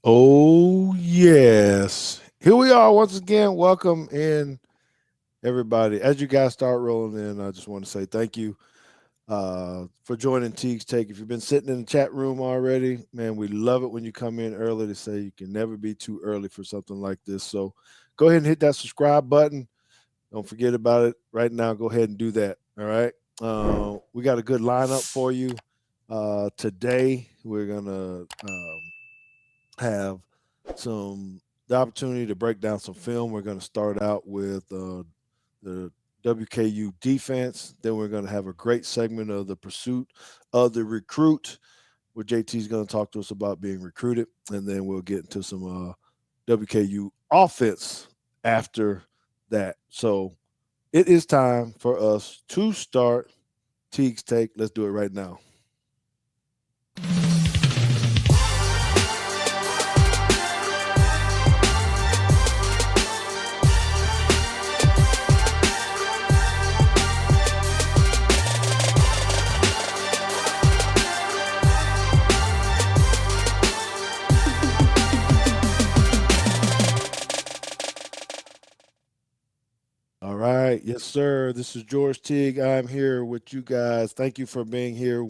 Oh, yes. Here we are once again. Welcome in, everybody. As you guys start rolling in, I just want to say thank you for joining Teagues Take. If you've been sitting in the chat room already, man, we love it when you come in early to say you can never be too early for something like this. So go ahead and hit that subscribe button. Don't forget about it right now. Go ahead and do that. All right. We got a good lineup for you today. We're going to have the opportunity to break down some film. We're going to start out with the WKU defense. Then we're going to have a great segment of the pursuit of the recruit, where JT is going to talk to us about being recruited, and then we'll get into some WKU offense after that. So it is time for us to start Teague's Take. Let's do it right now. All right. Yes, sir. This is George Teague. I'm here with you guys. Thank you for being here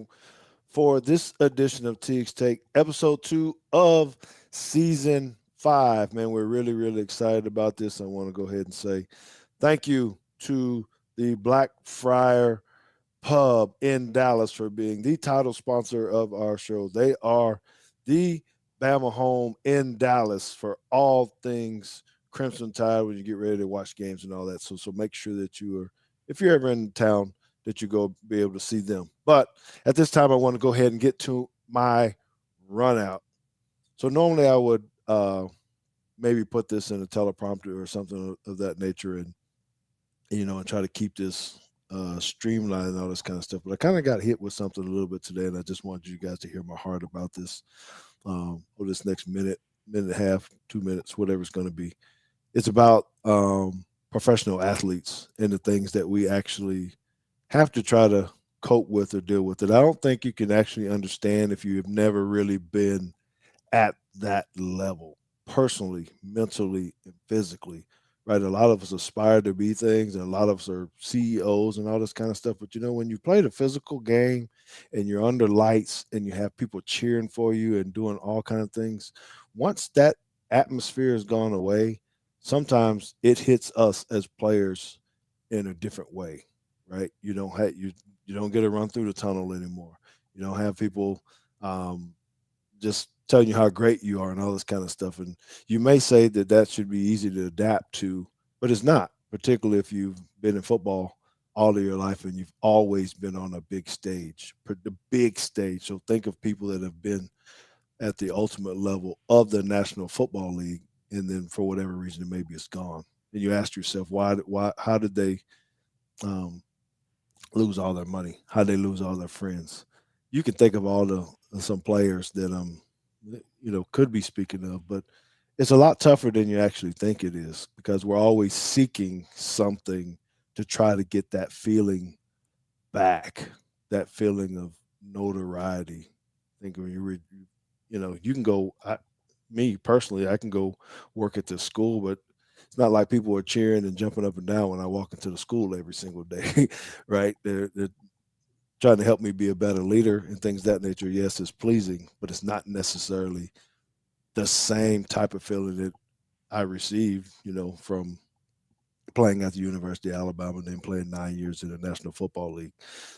for this edition of Teague's Take, episode 2 of season 5. Man, we're really, really excited about this. I want to go ahead and say thank you to the Blackfriar Pub in Dallas for being the title sponsor of our show. They are the Bama home in Dallas for all things Crimson Tide when you get ready to watch games and all that. So make sure that you are, if you're ever in town, that you go be able to see them. But at this time, I want to go ahead and get to my runout. So normally I would maybe put this in a teleprompter or something of that nature, and and try to keep this streamlined and all this kind of stuff. But I kind of got hit with something a little bit today, and I just wanted you guys to hear my heart about this for this next minute, minute and a half, 2 minutes, whatever it's going to be. It's about professional athletes and the things that we actually have to try to cope with or deal with it. I don't think you can actually understand if you have never really been at that level personally, mentally, and physically. Right. A lot of us aspire to be things, and a lot of us are CEOs and all this kind of stuff. But when you play the physical game and you're under lights and you have people cheering for you and doing all kind of things, once that atmosphere has gone away, sometimes it hits us as players in a different way. Right. You don't get to run through the tunnel anymore. You don't have people just telling you how great you are and all this kind of stuff. And you may say that that should be easy to adapt to, but it's not, particularly if you've been in football all of your life and you've always been on a big stage, the big stage. So think of people that have been at the ultimate level of the National Football League, and then for whatever reason, maybe it's gone. And you ask yourself, how did they um, lose all their money? How did they lose all their friends? You can think of all the some players that could be speaking of, but it's a lot tougher than you actually think it is, because we're always seeking something to try to get that feeling back, that feeling of notoriety. I think when you can go. Me personally, I can go work at this school, but it's not like people are cheering and jumping up and down when I walk into the school every single day, right? They're trying to help me be a better leader and things of that nature. Yes, it's pleasing, but it's not necessarily the same type of feeling that I received, from playing at the University of Alabama and then playing 9 years in the National Football League.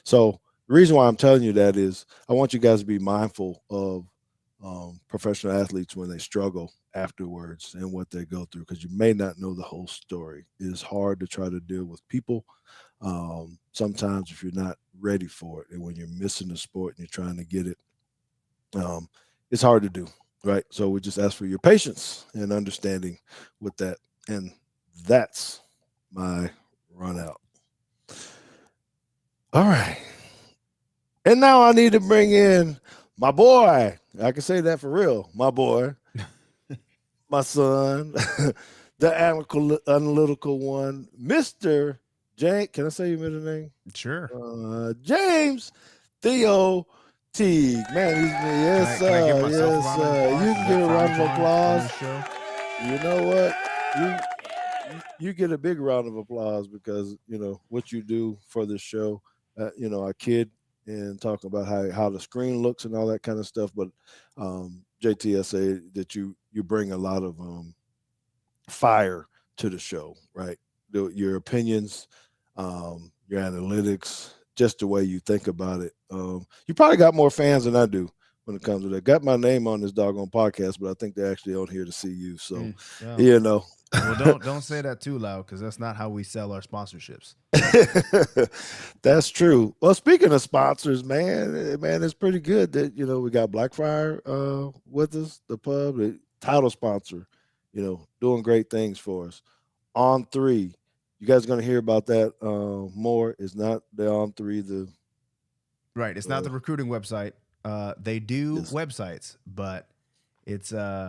So the reason why I'm telling you that is I want you guys to be mindful of professional athletes when they struggle afterwards and what they go through, because you may not know the whole story. It is hard to try to deal with people sometimes if you're not ready for it, and when you're missing the sport and you're trying to get it, um, it's hard to do, right? So we just ask for your patience and understanding with that, and that's my run out. All right, and now I need to bring in my boy. I can say that for real, my boy, my son, the analytical one, Mr. James. Can I say your middle name? Sure. James Theo Teague, man, yes, Can I give myself a yes, round of applause? you Is can that get a fine, round of John, on applause. this show? You know what? You get a big round of applause because what you do for this show. I kid and talk about how the screen looks and all that kind of stuff, but JT, I say that you bring a lot of fire to the show, right? Your opinions, your analytics, just the way you think about it. You probably got more fans than I do when it comes to that. Got my name on this doggone podcast, but I think they're actually on here to see you. So, Well, you know. well, don't say that too loud because that's not how we sell our sponsorships. That's true. Well, speaking of sponsors, man, it's pretty good that we got Blackfire with us, the pub, the title sponsor, doing great things for us. On three, you guys are gonna hear about that more. It's not the on three, the Right. It's not uh, the recruiting website. They do this. websites, but it's they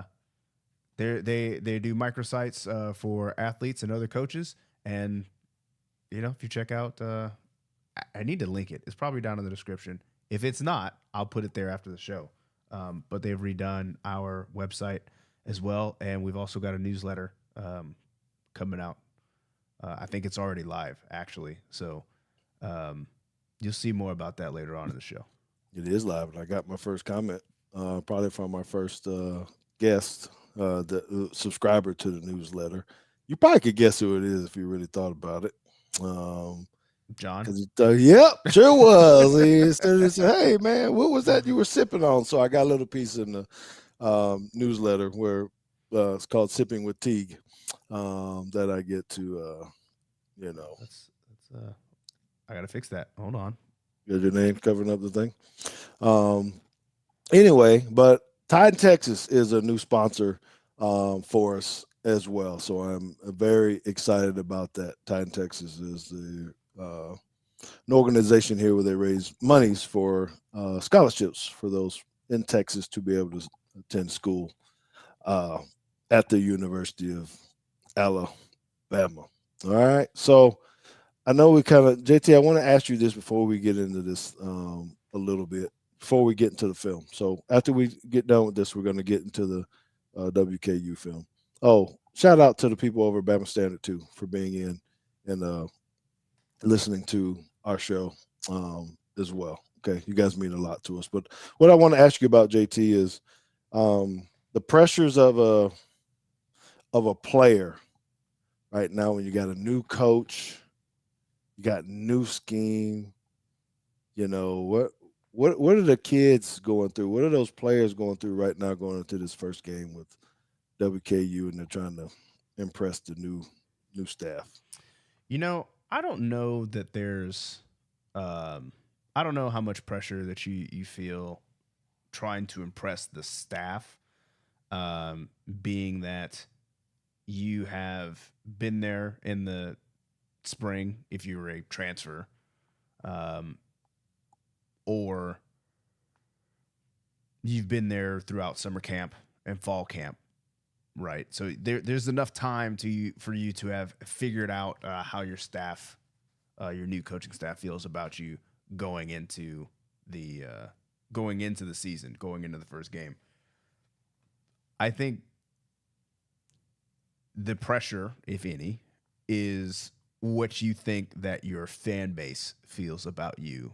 do microsites for athletes and other coaches. And if you check out, I need to link it. It's probably down in the description. If it's not, I'll put it there after the show. But they've redone our website as well, and we've also got a newsletter coming out. I think it's already live, actually. So um, you'll see more about that later on in the show. It is live, and I got my first comment, probably from my first guest, the subscriber to the newsletter. You probably could guess who it is if you really thought about it. Um, John? Cause yep, sure was. He said, "Hey man, what was that you were sipping on?" So I got a little piece in the newsletter where it's called "Sipping with Teague," that I get to, you know, That's I gotta fix that. Hold on. get your name covering up the thing. Um, anyway, but Tide Texas is a new sponsor for us as well, so I'm very excited about that. Tide Texas is an organization here where they raise monies for scholarships for those in Texas to be able to attend school uh, at the University of Alabama. All right. So I know we kind of, JT, I want to ask you this before we get into this a little bit, before we get into the film. So after we get done with this, we're going to get into the WKU film. Oh, shout out to the people over at Bama Standard, too, for being in and listening to our show as well. Okay, you guys mean a lot to us. But what I want to ask you about, JT, is the pressures of a player right now when you got a new coach, you got new scheme. What are the kids going through? What are those players going through right now going into this first game with WKU and they're trying to impress the new staff? I don't know that there's I don't know how much pressure that you feel trying to impress the staff, being that you have been there in the spring if you were a transfer, um, or you've been there throughout summer camp and fall camp, right? So there's enough time for you to have figured out how your staff, your new coaching staff, feels about you going into the season, going into the first game. I think the pressure, if any, is what you think that your fan base feels about you,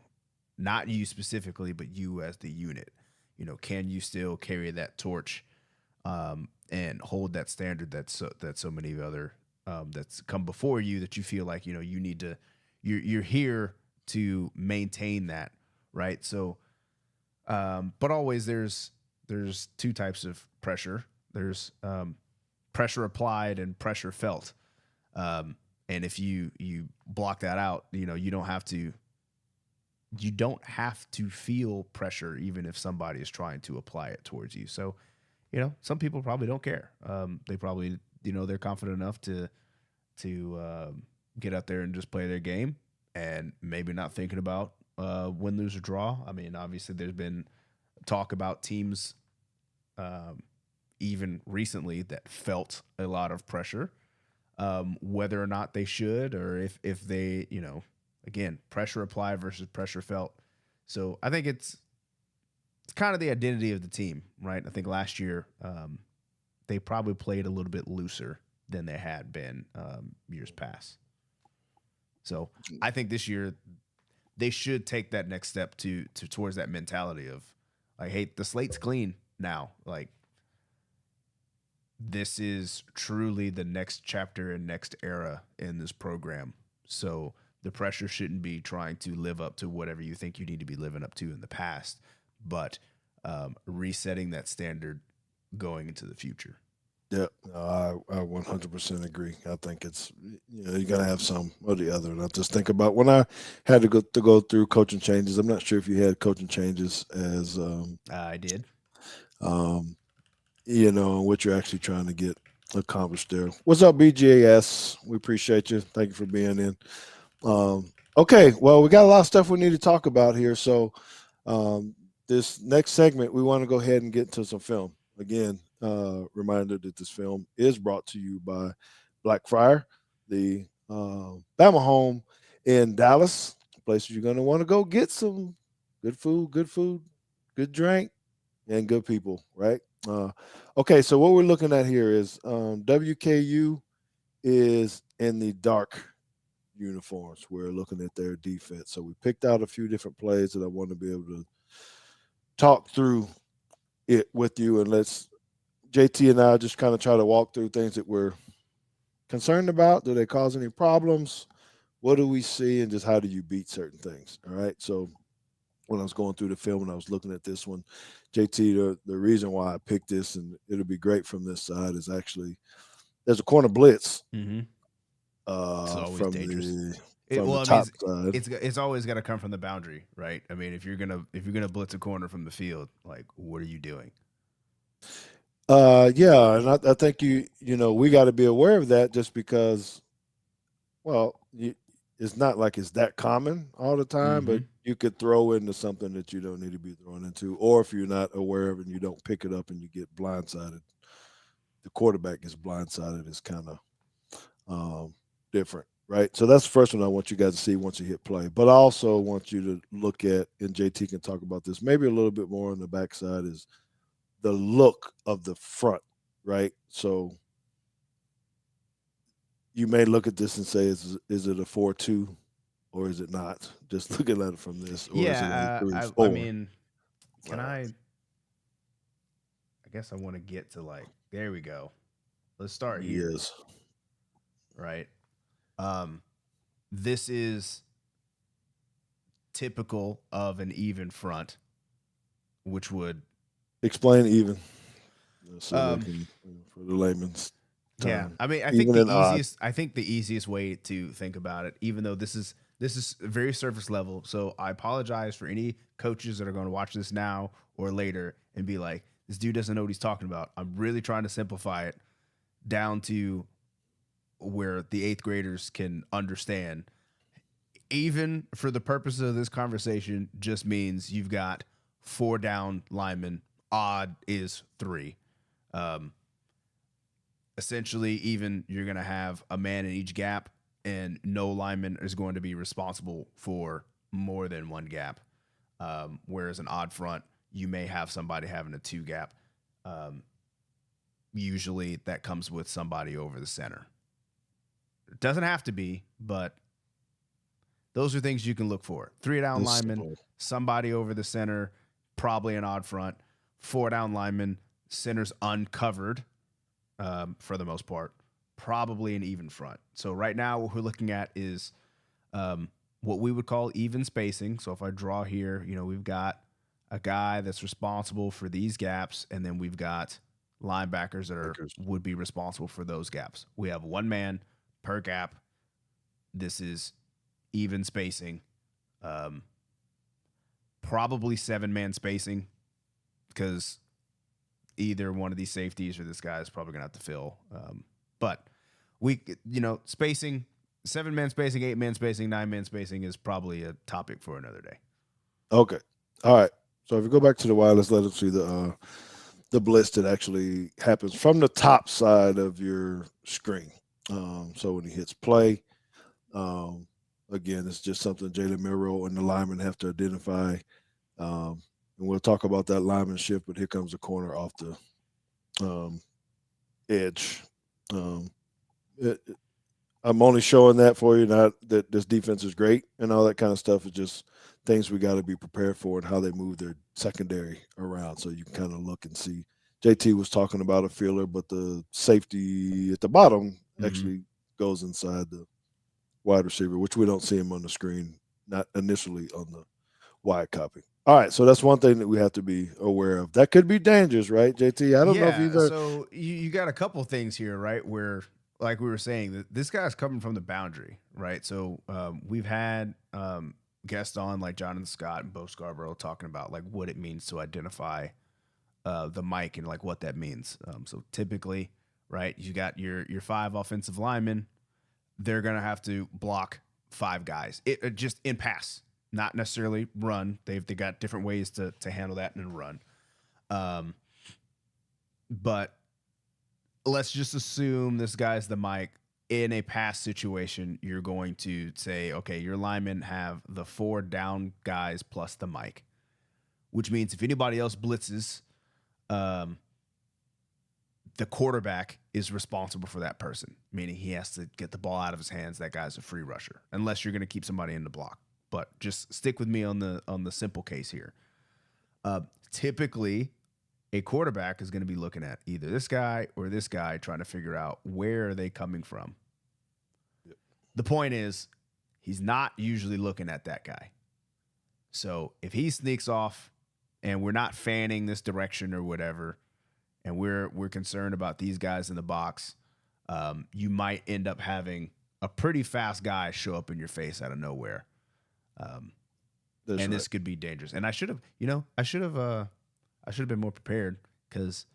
not you specifically, but you as the unit. Can you still carry that torch and hold that standard that so many other that's come before you, that you feel like you need to, you're here to maintain that, right? So, but always there's two types of pressure. There's pressure applied and pressure felt. And if you block that out, you don't have to feel pressure even if somebody is trying to apply it towards you. So, some people probably don't care. They probably, they're confident enough to get out there and just play their game and maybe not thinking about win, lose, or draw. I mean, obviously, there's been talk about teams even recently that felt a lot of pressure, whether or not they should, or if they, again, pressure applied versus pressure felt. So I think it's kind of the identity of the team, right? I think last year they probably played a little bit looser than they had been years past. So I think this year they should take that next step to towards that mentality of like, hey, the slate's clean now. Like, this is truly the next chapter and next era in this program. So the pressure shouldn't be trying to live up to whatever you think you need to be living up to in the past, but resetting that standard going into the future. Yeah, no, I 100% agree. I think it's you got to have some or the other. And I just think about when I had to go through coaching changes. I'm not sure if you had coaching changes as I did. um, what you're actually trying to get accomplished there. What's up, BGAS? We appreciate you. Thank you for being in. Okay, well, we got a lot of stuff we need to talk about here. So, this next segment, we want to go ahead and get into some film. Again, reminder that this film is brought to you by Blackfriar, the Bama home in Dallas, place you're going to want to go get some good food, good drink, and good people, right? Okay, so what we're looking at here is WKU is in the dark uniforms. We're looking at their defense. So we picked out a few different plays that I want to be able to talk through it with you, and let's JT and I just kind of try to walk through things that we're concerned about. Do they cause any problems? What do we see, and just how do you beat certain things? All right. So when I was going through the film and I was looking at this one, JT, the reason why I picked this and it'll be great from this side is actually there's a corner blitz Mm-hmm. It's always from dangerous. the top side. It's always got to come from the boundary, right? I mean, if you're gonna blitz a corner from the field, like, what are you doing? Yeah, and I think we got to be aware of that just because, well, it's not like it's that common all the time, Mm-hmm. but you could throw into something that you don't need to be thrown into, or if you're not aware of it and you don't pick it up and you get blindsided, the quarterback gets blindsided is kind of different, right? So that's the first one I want you guys to see once you hit play. But I also want you to look at, and JT can talk about this maybe a little bit more on the backside, is the look of the front, right? So you may look at this and say, is it a 4-2 or is it not? Just looking at it from this, or is it a Yeah, three I four? mean, can I guess I want to get to like, there we go. Let's start here, Yes. right? Um, this is typical of an even front, which would Explain even so they um, can, for the layman's yeah. term. I mean, Even and odd. I think the easiest way to think about it, even though this is very surface level, so I apologize for any coaches that are going to watch this now or later and be like, this dude doesn't know what he's talking about. I'm really trying to simplify it down to where the eighth graders can understand. Even for the purpose of this conversation, just means you've got 4 down linemen. Odd is 3. Um, Essentially, even you're going to have a man in each gap, and no lineman is going to be responsible for more than one gap. Whereas an odd front, you may have somebody having a 2 gap. Usually that comes with somebody over the center. It doesn't have to be, but those are things you can look for. 3 down This lineman, simple. somebody over the center, probably an odd front. 4 down lineman, center's uncovered for the most part, probably an even front. So right now what we're looking at is what we would call even spacing. So if I draw here, we've got a guy that's responsible for these gaps, and then we've got linebackers that would be responsible for those gaps. We have 1 man per gap. This is even spacing. Probably 7-man spacing, because either one of these safeties or this guy is probably going to have to fill. But spacing, 7-man spacing, 8-man spacing, 9-man spacing is probably a topic for another day. Okay. All right. So if you go back to the wireless, let us see the blitz that actually happens from the top side of your screen. So when he hits play, again, it's just something Jalen Milroe and the lineman have to identify. and we'll talk about that lineman shift. But here comes the corner off the um, edge. Um, it, I'm only showing that for you, not that this defense is great and all that kind of stuff. It's just things we got to be prepared for and how they move their secondary around. So you can kind of look and see. JT was talking about a feeler, but the safety at the bottom actually goes inside the wide receiver, which we don't see him on the screen, not initially on the wide copy. All right, so that's one thing that we have to be aware of. That could be dangerous, right, JT? I don't know if Yeah, you've ever. so you got a couple things here, right? Where, like we were saying, that this guy's coming from the boundary, right? So we've had guests on like Jonathan Scott and Bo Scarborough talking about like what it means to identify the mic and like what that means. So typically, right, you got your 5 offensive linemen. They're gonna have to block 5 guys. It just in pass, not necessarily run. They got different ways to handle that and run. But let's just assume this guy's the mic. In a pass situation, you're going to say, okay, your linemen have the 4 down guys plus the mic, which means if anybody else blitzes, the quarterback is responsible for that person, meaning he has to get the ball out of his hands. That guy's a free rusher, unless you're going to keep somebody in the block. But just stick with me on the simple case here. Typically, a quarterback is going to be looking at either this guy or this guy, trying to figure out where are they coming from. Yep. The point is, he's not usually looking at that guy. So if he sneaks off and we're not fanning this direction or whatever, and we're concerned about these guys in the box, you might end up having a pretty fast guy show up in your face out of nowhere. And right. This could be dangerous. And I should have been more prepared, because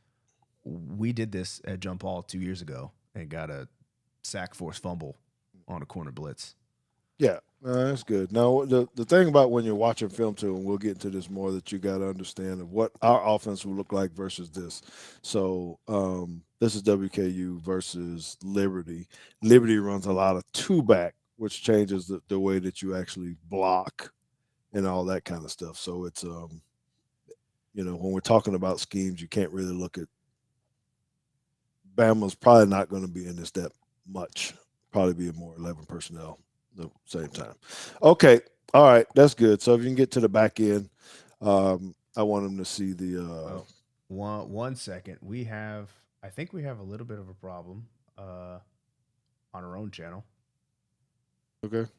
we did this at Jump Ball 2 years ago and got a sack force fumble on a corner blitz. Yeah, that's good. Now, the thing about when you're watching film too, and we'll get into this more, that you got to understand of what our offense will look like versus this. So this is WKU versus Liberty. Liberty runs a lot of 2-back, which changes the way that you actually block and all that kind of stuff. So it's when we're talking about schemes, you can't really look at Bama's probably not going to be in this that much. Probably be more 11 personnel at the same time. Okay. All right. That's good. So if you can get to the back end, I want them to see the. One second. I think we have a little bit of a problem on our own channel. Okay.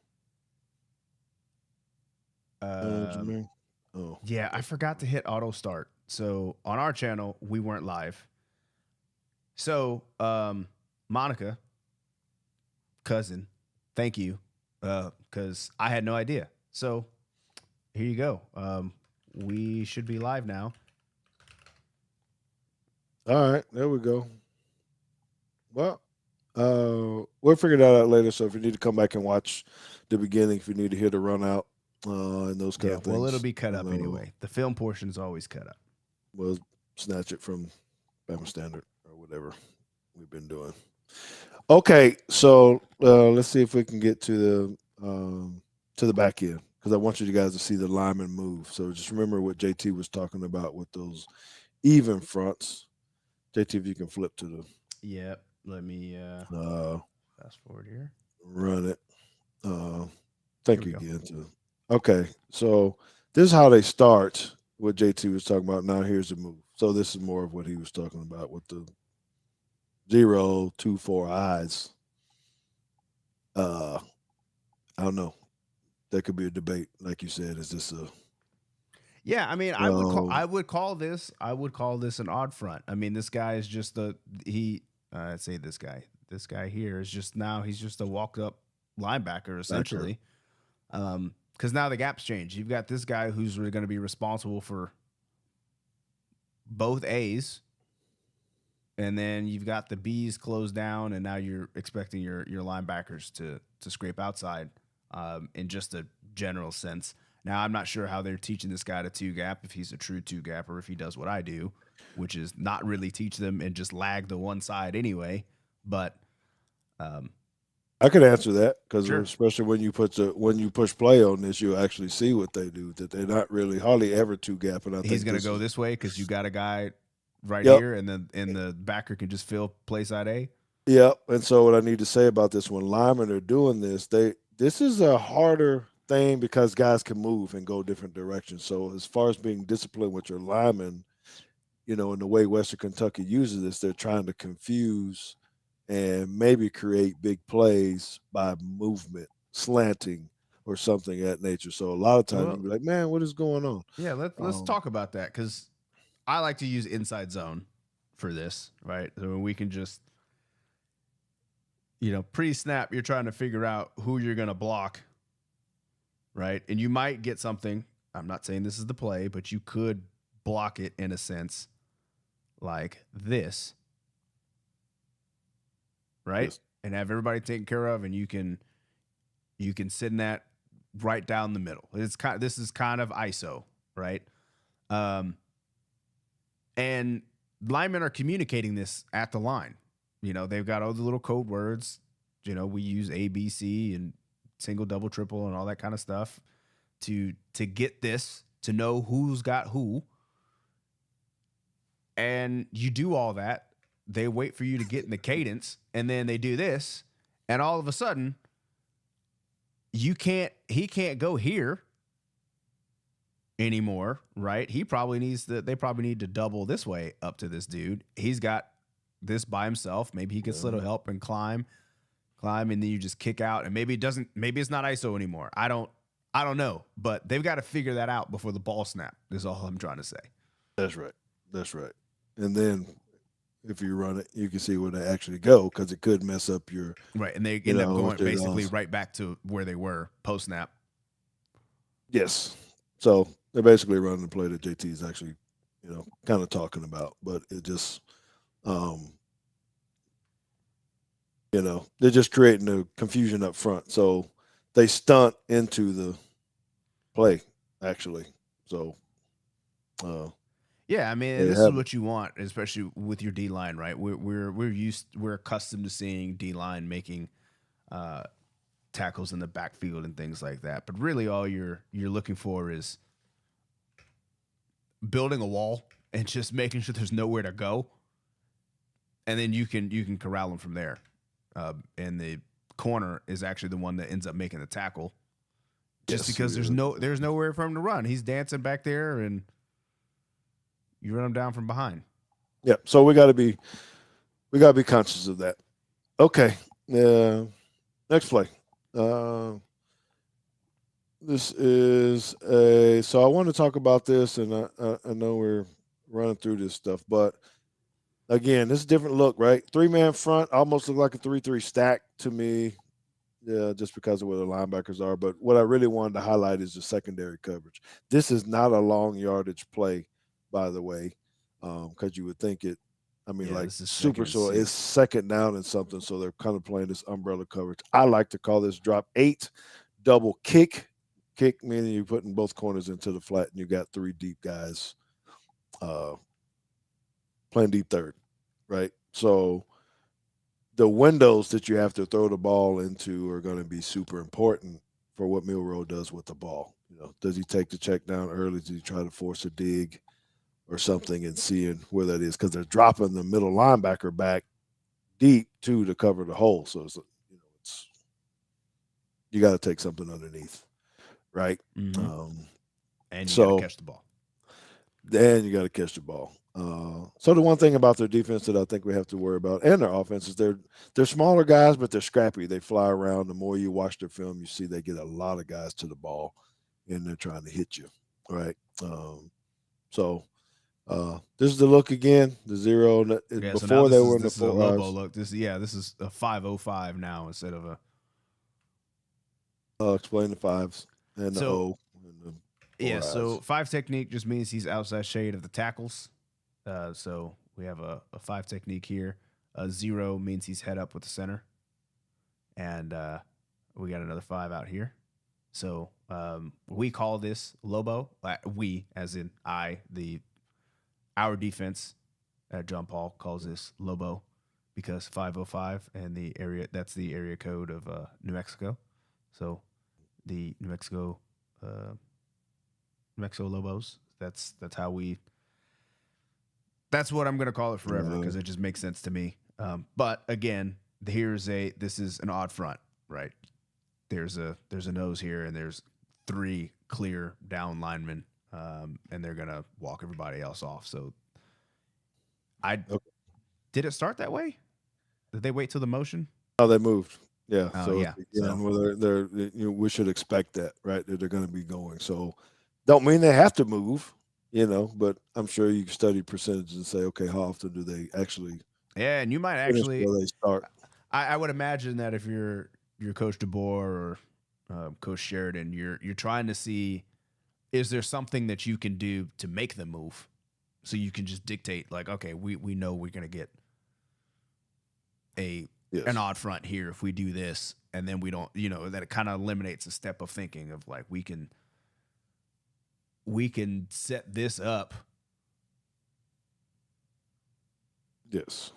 What you mean? Oh. Yeah, I forgot to hit auto start. So on our channel, we weren't live. So Monica, cousin, thank you, because I had no idea. So here you go. We should be live now. All right, there we go. Well, we'll figure that out later. So if you need to come back and watch the beginning, if you need to hear the run out and those kind of things. Well, it'll be cut up anyway. The film portion is always cut up. We'll snatch it from Bama Standard or whatever we've been doing. Okay, so let's see if we can get to the back end, because I want you guys to see the lineman move. So just remember what JT was talking about with those even fronts. JT, if you can flip to the. Yep. Let me fast forward here. Run it. Thank you again. Okay, so this is how they start. What JT was talking about. Now here's the move. So this is more of what he was talking about with the 0, 2, 4 eyes. I don't know. That could be a debate, like you said. Is this a? Yeah, I mean, I would call this an odd front. I mean, this guy is just I'd say this guy here is just now he's just a walk up linebacker essentially. Because now the gap's changed. You've got this guy who's going to be responsible for both A's, and then you've got the B's closed down, and now you're expecting your linebackers to scrape outside in just a general sense. Now, I'm not sure how they're teaching this guy to 2-gap, if he's a true 2-gap, or if he does what I do, which is not really teach them and just lag the one side anyway. But I could answer that because Sure. especially when you push play on this, you actually see what they do. That they're not really hardly ever two gap, and I He's think gonna this go is this way because you got a guy right yep, here, and then the backer can just fill play side A. yep. And so what I need to say about this when linemen are doing this is a harder thing because guys can move and go different directions. So as far as being disciplined with your linemen, in the way Western Kentucky uses this, they're trying to confuse and maybe create big plays by movement, slanting, or something of that nature. So a lot of times you Well, can be like, man, what is going on? yeah, let's Um, talk about that because I like to use inside zone for this, right? So we can just pre-snap, you're trying to figure out who you're gonna block, right? And you might get something. I'm not saying this is the play, but you could block it in a sense like this, right? yes, And have everybody taken care of, and you can sit in that right down the middle. This is kind of ISO, right? Um, and linemen are communicating this at the line. They've got all the little code words. We use A, B, C, and single, double, triple, and all that kind of stuff to get this, to know who's got who. And you do all that. They wait for you to get in the cadence, and then they do this, and all of a sudden, he can't go here anymore, right? They probably need to double this way up to this dude. He's got this by himself. Maybe he gets a little help and climb, and then you just kick out, and maybe it's not ISO anymore. I don't know, but they've got to figure that out before the ball snap. Is all I'm trying to say. that's right. That's right. And then if you run it, you can see where they actually go because it could mess up your, Right, and they end up what going they're basically right back to where they were post snap. Yes. So they're basically running the play that JT is actually, kind of talking about, but it just, um, they're just creating the confusion up front. So they stunt into the play actually. So uh, Yeah, I mean, and they this is have what you want, especially with your D line, right? We're accustomed to seeing D line making uh, tackles in the backfield and things like that. But really, all you're looking for is building a wall and just making sure there's nowhere to go, and then you can corral them from there. And the corner is actually the one that ends up making the tackle, just yes. because there's nowhere for him to run. He's dancing back there, and you run him down from behind. Yeah. So we got to be conscious of that. Okay. Next play. Uh, this is a so I want to talk about this, and I know we're running through this stuff, but again, this is a different look, right? 3-man front almost look like a 3-3 stack to me. Yeah, just because of where the linebackers are. But what I really wanted to highlight is the secondary coverage. This is not a long yardage play, by the way, because you would think it. I mean, Yeah, like this is second super and so it's 6. second down and something. So they're kind of playing this umbrella coverage. I like to call this drop 8 double kick. Kick meaning you're putting both corners into the flat and you got 3 deep guys uh, playing deep third, right? So the windows that you have to throw the ball into are going to be super important for what Milroe does with the ball. Does he take the check down early? Does he try to force a dig or something and seeing where that is? Because they're dropping the middle linebacker back deep too to cover the hole. So it's you got to take something underneath, right? Mm-hmm. Um, And you got to so catch the ball. then you got to catch the ball. So the one thing about their defense that I think we have to worry about, and their offense, is they're smaller guys, but they're scrappy. They fly around. The more you watch their film, you see they get a lot of guys to the ball, and they're trying to hit you, right? So this is the look again. The zero Yeah, so now before this they is were in the this is a 4 Lobo eyes. look. This is a 505 now instead of a. Explain the fives and the So O and the yeah, 4 so eyes. 5 technique just means he's outside shade of the tackles. So we have a 5 technique here. 0 means he's head up with the center, and we got another 5 out here. So we call this Lobo. We, as in our defense at John Paul calls this Lobo. because 505 and the area, that's the area code of New Mexico. So the New Mexico Lobos. That's how we. That's what I'm gonna call it forever because it just makes sense to me. But again, this is an odd front, right? There's a nose here, and there's 3 clear down linemen, and they're gonna walk everybody else off. So, did it start that way? Did they wait till the motion? How they moved. Yeah. Oh, So yeah. again, well, we should expect that, right? That they're going to be going. So don't mean they have to move, but I'm sure you can study percentages and say, okay, how often do they actually? Yeah, and you might finish actually. where they start. I would imagine that if you're Coach DeBoer or Coach Sheridan, you're trying to see, is there something that you can do to make them move, so you can just dictate like, okay, we know we're gonna get an odd front here if we do this, and then we don't, that it kind of eliminates a step of thinking of like we can set this up. Yes.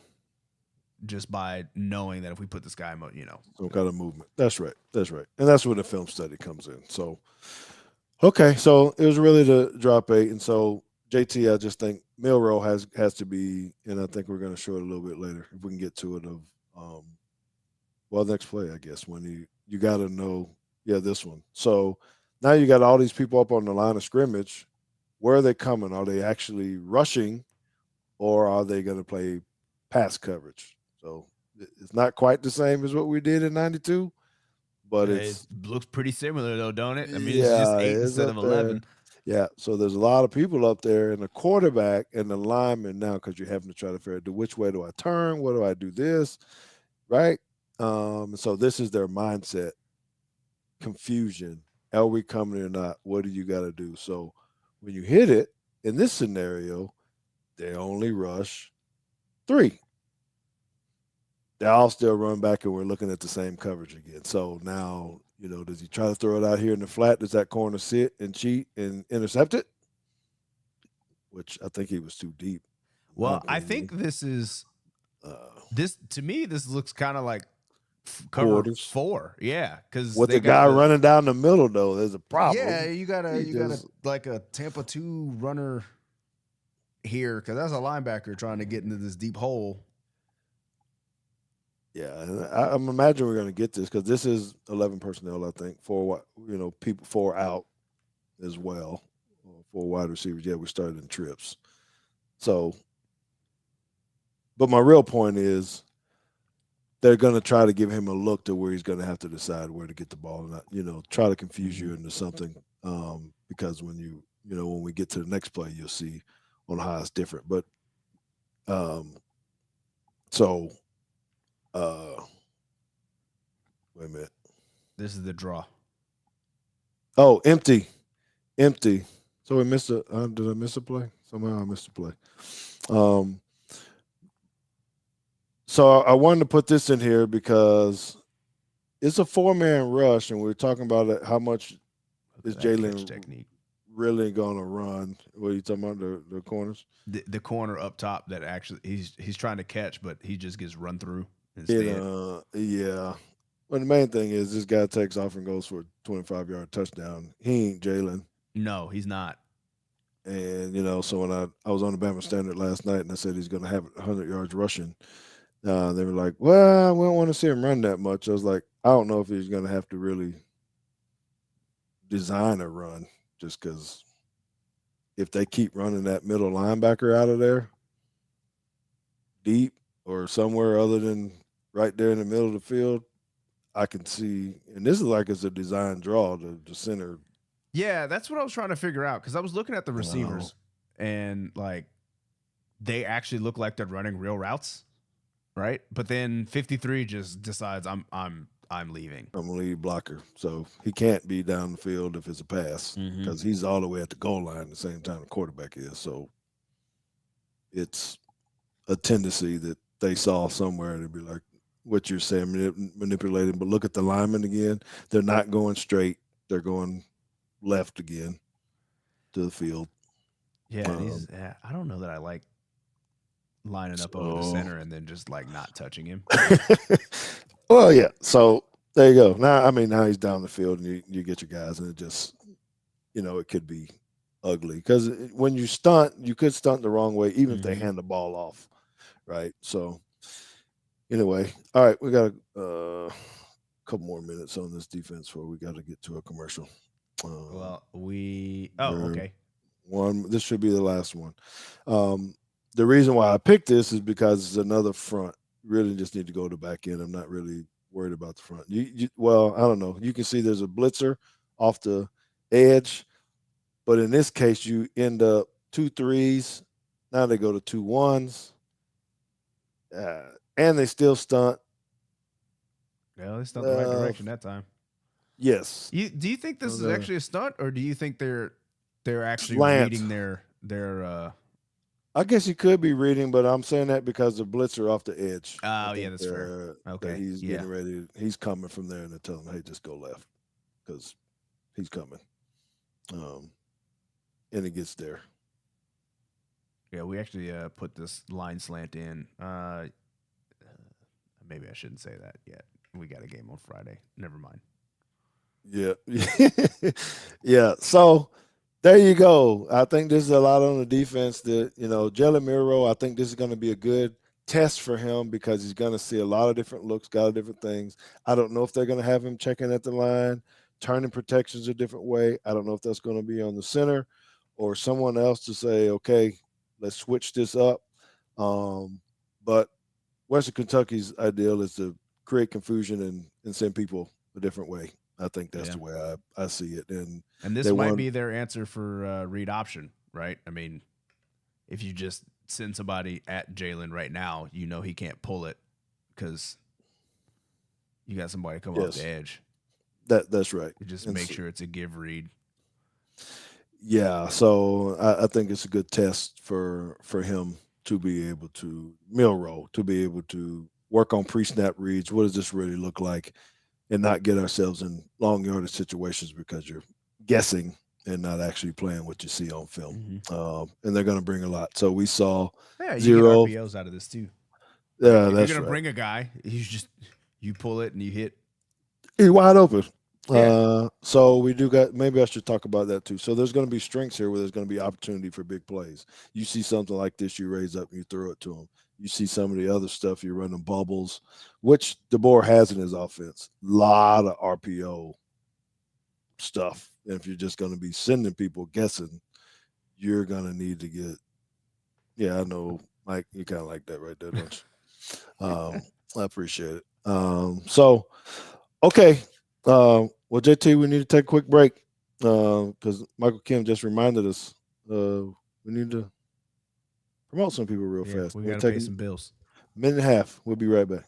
Just by knowing that if we put this guy in, some kind of movement. That's right. And that's where the film study comes in. So, okay. So it was really the drop 8. And so JT, I just think Milroe has to be, and I think we're going to show it a little bit later if we can get to it next play, I guess, when you got to know, this one. So now you got all these people up on the line of scrimmage. Where are they coming? Are they actually rushing, or are they going to play pass coverage? So it's not quite the same as what we did in '92, but it looks pretty similar though, don't it? I mean, it's just 8 instead of 11. Yeah, so there's a lot of people up there, and the quarterback and the lineman now, because you're having to try to figure out which way do I turn, what do I do this, right? So this is their mindset, confusion. Are we coming or not? What do you got to do? So when you hit it in this scenario, they only rush 3. They all still run back, and we're looking at the same coverage again. So now, does he try to throw it out here in the flat? Does that corner sit and cheat and intercept it? Which I think he was too deep. Well, I think this is to me, this looks kind of like cover 4. Yeah, because with the guy running down the middle, though, there's a problem. Yeah, you got like a Tampa 2 runner here because that's a linebacker trying to get into this deep hole. Yeah, and I'm imagining we're going to get this because this is 11 personnel. I think 4 people 4 out as well, 4 wide receivers. Yeah, we started in trips. So, but my real point is they're going to try to give him a look to where he's going to have to decide where to get the ball and not, try to confuse you into something. Because when when we get to the next play, you'll see on how it's different. But so. Wait a minute. This is the draw. Oh, empty. So we missed a. Did I miss a play? Somehow I missed a play. So I wanted to put this in here because it's a 4-man rush, and we're talking about it, how much is Jalen really going to run? What are you talking about? The corners? The corner up top that actually he's trying to catch, but he just gets run through. Yeah. Well, the main thing is this guy takes off and goes for a 25-yard touchdown. He ain't Jalen. No, he's not. And, so when I was on the Bama Standard last night and I said he's going to have 100 yards rushing, they were like, well, we don't want to see him run that much. I was like, I don't know if he's going to have to really design a run just because if they keep running that middle linebacker out of there deep or somewhere other than right there in the middle of the field, I can see, and this is like it's a design draw to the center. Yeah, that's what I was trying to figure out because I was looking at the receivers and like they actually look like they're running real routes, right? But then 53 just decides I'm leaving. I'm gonna leave blocker, so he can't be down the field if it's a pass because he's all the way at the goal line at the same time the quarterback is. So it's a tendency that they saw somewhere to be like what you're saying, manipulating. But look at the linemen again; they're not going straight; they're going left again to the field. Yeah, I don't know that I like lining up over the So, center and then just like not touching him. well, yeah. So there you go. Now, I mean, now he's down the field, and you get your guys, and it just, it could be ugly because when you stunt, you could stunt the wrong way, even if they Mm-hmm. hand the ball off, right? So anyway, all right, we got a couple more minutes on this defense before we got to get to a commercial. Um, Well, we. Oh, we're okay. one. This should be the last one. Um, the reason why I picked this is because it's another front. Really, just need to go to back end. I'm not really worried about the front. Well, I don't know. You can see there's a blitzer off the edge, but in this case, you end up two threes. Now they go to two ones, and they still stunt. Well, they stuck the right Uh, direction that time. yes, Do you think this is the actually a stunt, or do you think they're actually slant. reading their? I guess you could be reading, but I'm saying that because the blitzer off the edge. I Oh, yeah, think that's fair. that Okay, he's yeah, getting ready. He's coming from there, and they tell him, "Hey, just go left," because he's coming. Um, and he gets there. yeah. We actually put this line slant in. Maybe I shouldn't say that yet. We got a game on Friday. Never mind. Yeah, yeah. So there you go. I think this is a lot on the defense. That Jalen Milroe. I think this is going to be a good test for him because he's going to see a lot of different looks, got of different things. I don't know if they're going to have him checking at the line, turning protections a different way. I don't know if that's going to be on the center or someone else to say, okay, let's switch this up. But Western Kentucky's ideal is to create confusion and send people a different way. I think that's Yeah, the way I see it. And and they this might won. be their answer for read option, right? I mean, if you just send somebody at Jalen right now, you know he can't pull it because you got somebody come off the Yes, edge. that's right. You just And make so, sure it's a give read. yeah, so I think it's a good test for him to be able to Milroe to be able to work on pre-snap reads. What does this really look like, and not get ourselves in long yardage situations because you're guessing and not actually playing what you see on film. Mm-hmm. And they're going to bring a lot. So we saw Yeah, you get 0. RPOs out of this too, right? Yeah, If you're that's gonna right. bring a guy, you pull it and you hit. He's wide open. Yeah, So we do got. Maybe I should talk about that too. So there's going to be strengths here where there's going to be opportunity for big plays. You see something like this, you raise up and you throw it to him. You see some of the other stuff, you're running bubbles, which DeBoer has in his offense. Lot of RPO stuff. And if you're just going to be sending people guessing, you're going to need to get. Yeah, I know, Mike. You kind of like that right there, don't you? I appreciate it. So okay. Well, JT, we need to take a quick break because Michael Kim just reminded us we need to promote some people real yeah, fast. we We'll gotta take pay a some bills. minute and a half. We'll be right back.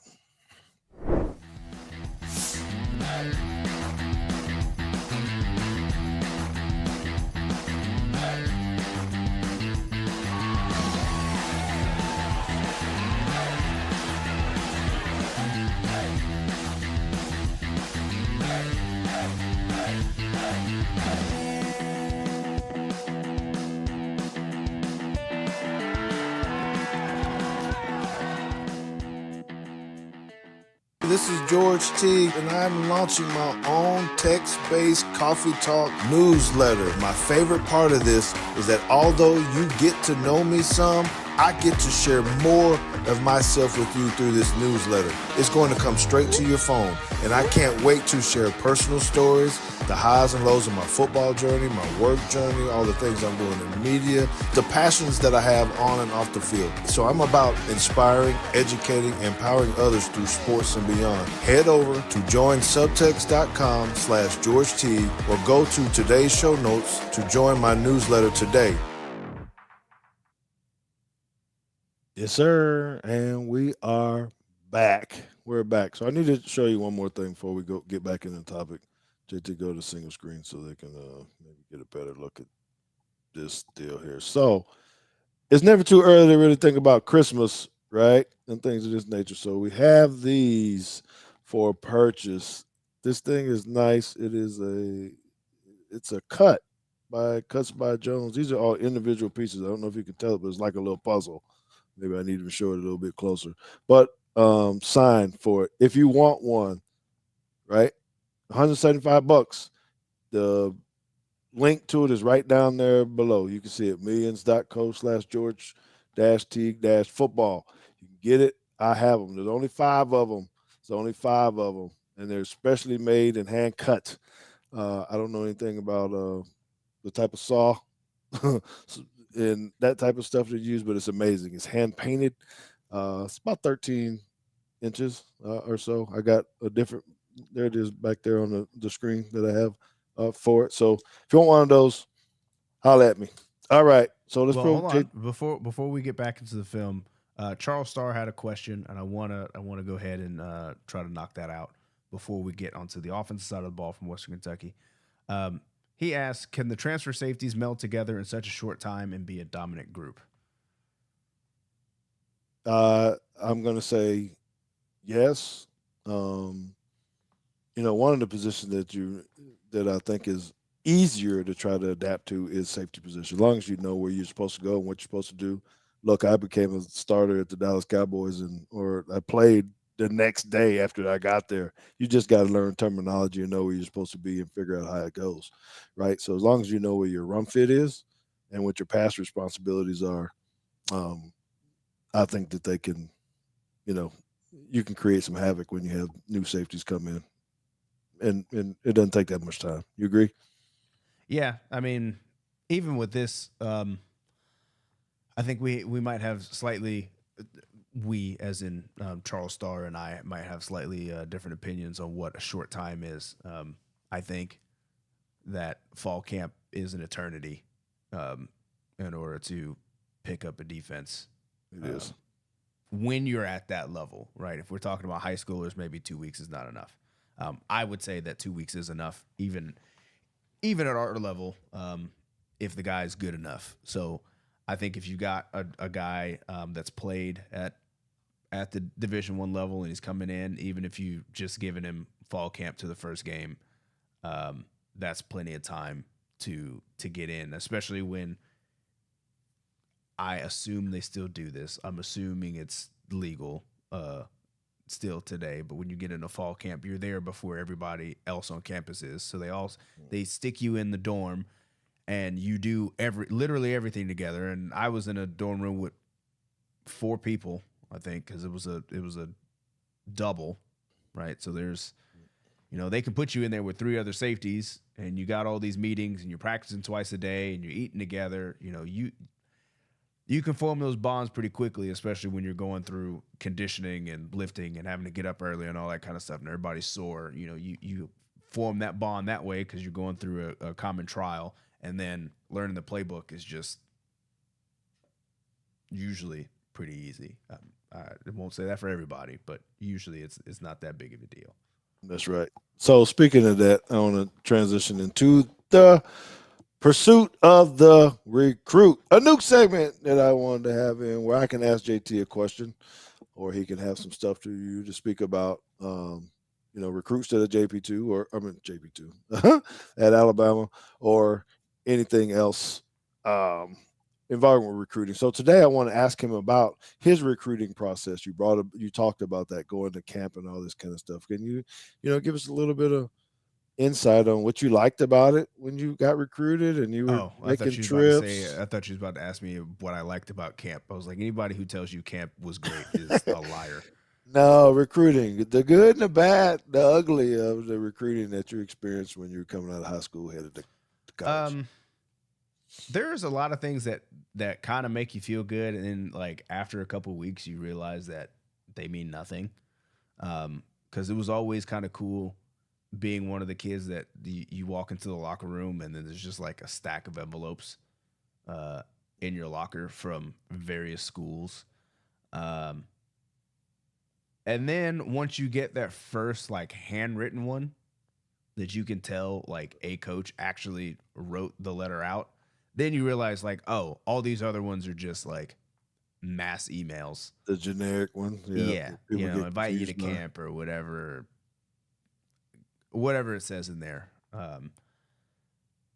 This is George Teague, and I'm launching my own text-based coffee talk newsletter. My favorite part of this is that although you get to know me some, I get to share more of myself with you through this newsletter. It's going to come straight to your phone, and I can't wait to share personal stories, the highs and lows of my football journey, my work journey, all the things I'm doing in media, the passions that I have on and off the field. So I'm about inspiring, educating, empowering others through sports and beyond. Head over to joinsubtext.com/George Teague or go to today's show notes to join my newsletter today. Yes, sir. And we are back. We're back. So I need to show you one more thing before we go get back into the topic. JT, go to single screen so they can maybe get a better look at this deal here. So it's never too early to really think about Christmas, right? And things of this nature. So we have these for purchase. This thing is nice. It's a cuts by Jones. These are all individual pieces. I don't know if you can tell it, but it's like a little puzzle. Maybe I need to show it a little bit closer. But sign for it if you want one. Right, $175. The link to it is right down there below. You can see it, millions.co/George Teague football. You can get it. I have them. There's only 5 of them. There's only 5 of them. And they're specially made and hand cut. I don't know anything about the type of saw and that type of stuff they use, but it's amazing. It's hand painted. It's about 13 inches or so. I got a different, there it is back there on the screen that I have for it. So if you want one of those, holla at me. All right. So let's Well, hold rotate. on. Before we get back into the film, Charles Starr had a question, and I wanna go ahead and try to knock that out before we get onto the offensive side of the ball from Western Kentucky. He asked, "Can the transfer safeties meld together in such a short time and be a dominant group?" I'm going to say yes. One of the positions that I think is easier to try to adapt to is safety position. As long as you know where you're supposed to go and what you're supposed to do. Look, I became a starter at the Dallas Cowboys, or I played the next day after I got there. You just got to learn terminology and know where you're supposed to be and figure out how it goes, right? So as long as you know where your run fit is and what your pass responsibilities are, um, I think that they can, you know, you can create some havoc when you have new safeties come in, and it doesn't take that much time. You agree? Yeah, I mean, even with this, I think we might have slightly, we as in Charles Starr and I might have slightly different opinions on what a short time is. I think that fall camp is an eternity in order to pick up a defense. It is. When you're at that level, right? If we're talking about high schoolers, maybe 2 weeks is not enough. I would say that 2 weeks is enough, even at our level, if the guy's good enough. So I think if you got a guy that's played at the Division I level and he's coming in, even if you just given him fall camp to the first game, that's plenty of time to get in, especially when I assume they still do this. I'm assuming it's legal still today, but when you get into fall camp, you're there before everybody else on campus is. So they stick you in the dorm and you do literally everything together. And I was in a dorm room with 4 people, I think, because it was a double, right? So there's, they can put you in there with 3 other safeties and you got all these meetings and you're practicing twice a day and you're eating together. You can form those bonds pretty quickly, especially when you're going through conditioning and lifting and having to get up early and all that kind of stuff. And everybody's sore. You form that bond that way because you're going through a common trial. And then learning the playbook is just usually pretty easy. I won't say that for everybody, but usually it's not that big of a deal. That's right. So speaking of that, I want to transition into the pursuit of the recruit, a new segment that I wanted to have in where I can ask JT a question, or he can have some stuff to you to speak about. Recruits to the JP2 at Alabama, or anything else involving with recruiting. So today I want to ask him about his recruiting process. You talked about that, going to camp and all this kind of stuff. Can you give us a little bit of insight on what you liked about it when you got recruited and you were making trips? I thought she was about to ask me what I liked about camp. I was like, anybody who tells you camp was great is a liar. No, recruiting, the good and the bad, the ugly of the recruiting that you experienced when you were coming out of high school, headed to college. There's a lot of things that kind of make you feel good, and then like after a couple of weeks, you realize that they mean nothing. Because it was always kind of cool being one of the kids that you walk into the locker room and then there's just like a stack of envelopes in your locker from various schools. And then once you get that first like handwritten one that you can tell like a coach actually wrote the letter out, then you realize like, oh, all these other ones are just like mass emails. The generic one. Yeah. Invite you to camp or whatever it says in there.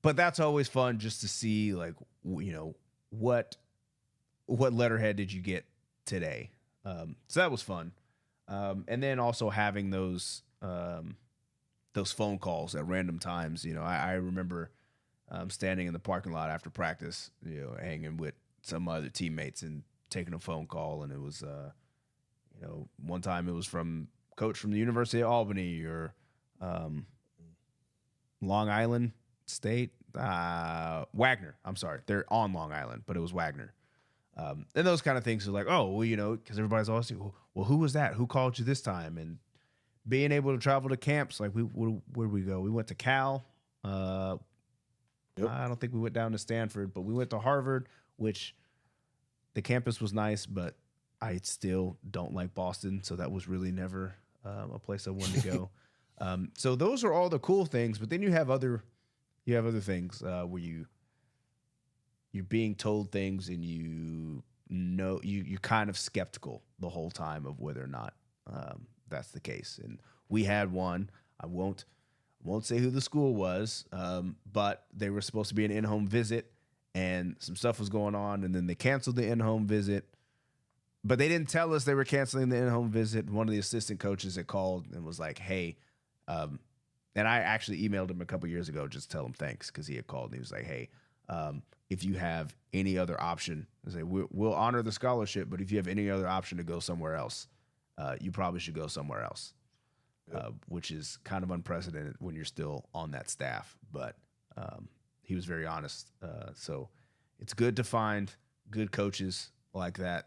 But that's always fun just to see like, what letterhead did you get today. So that was fun. And then also having those phone calls at random times. I remember standing in the parking lot after practice, hanging with some other teammates and taking a phone call. And it was, one time it was from coach from the University of Albany or Long Island State. Wagner. I'm sorry. They're on Long Island, but it was Wagner. And those kind of things are like, oh, well, because everybody's always saying, well, who was that? Who called you this time? And being able to travel to camps, like where'd we go? We went to Cal. Yep. I don't think we went down to Stanford, but we went to Harvard, which the campus was nice, but I still don't like Boston, so that was really never a place I wanted to go. So those are all the cool things, but then you have other things where you're being told things and you're kind of skeptical the whole time of whether or not that's the case. And we had one. I won't say who the school was, but they were supposed to be an in-home visit, and some stuff was going on, and then they canceled the in-home visit. But they didn't tell us they were canceling the in-home visit. One of the assistant coaches had called and was like, hey, and I actually emailed him a couple years ago just to tell him thanks because he had called. And he was like, hey, if you have any other option, I say we'll honor the scholarship, but if you have any other option to go somewhere else, you probably should go somewhere else, which is kind of unprecedented when you're still on that staff. But he was very honest. So it's good to find good coaches like that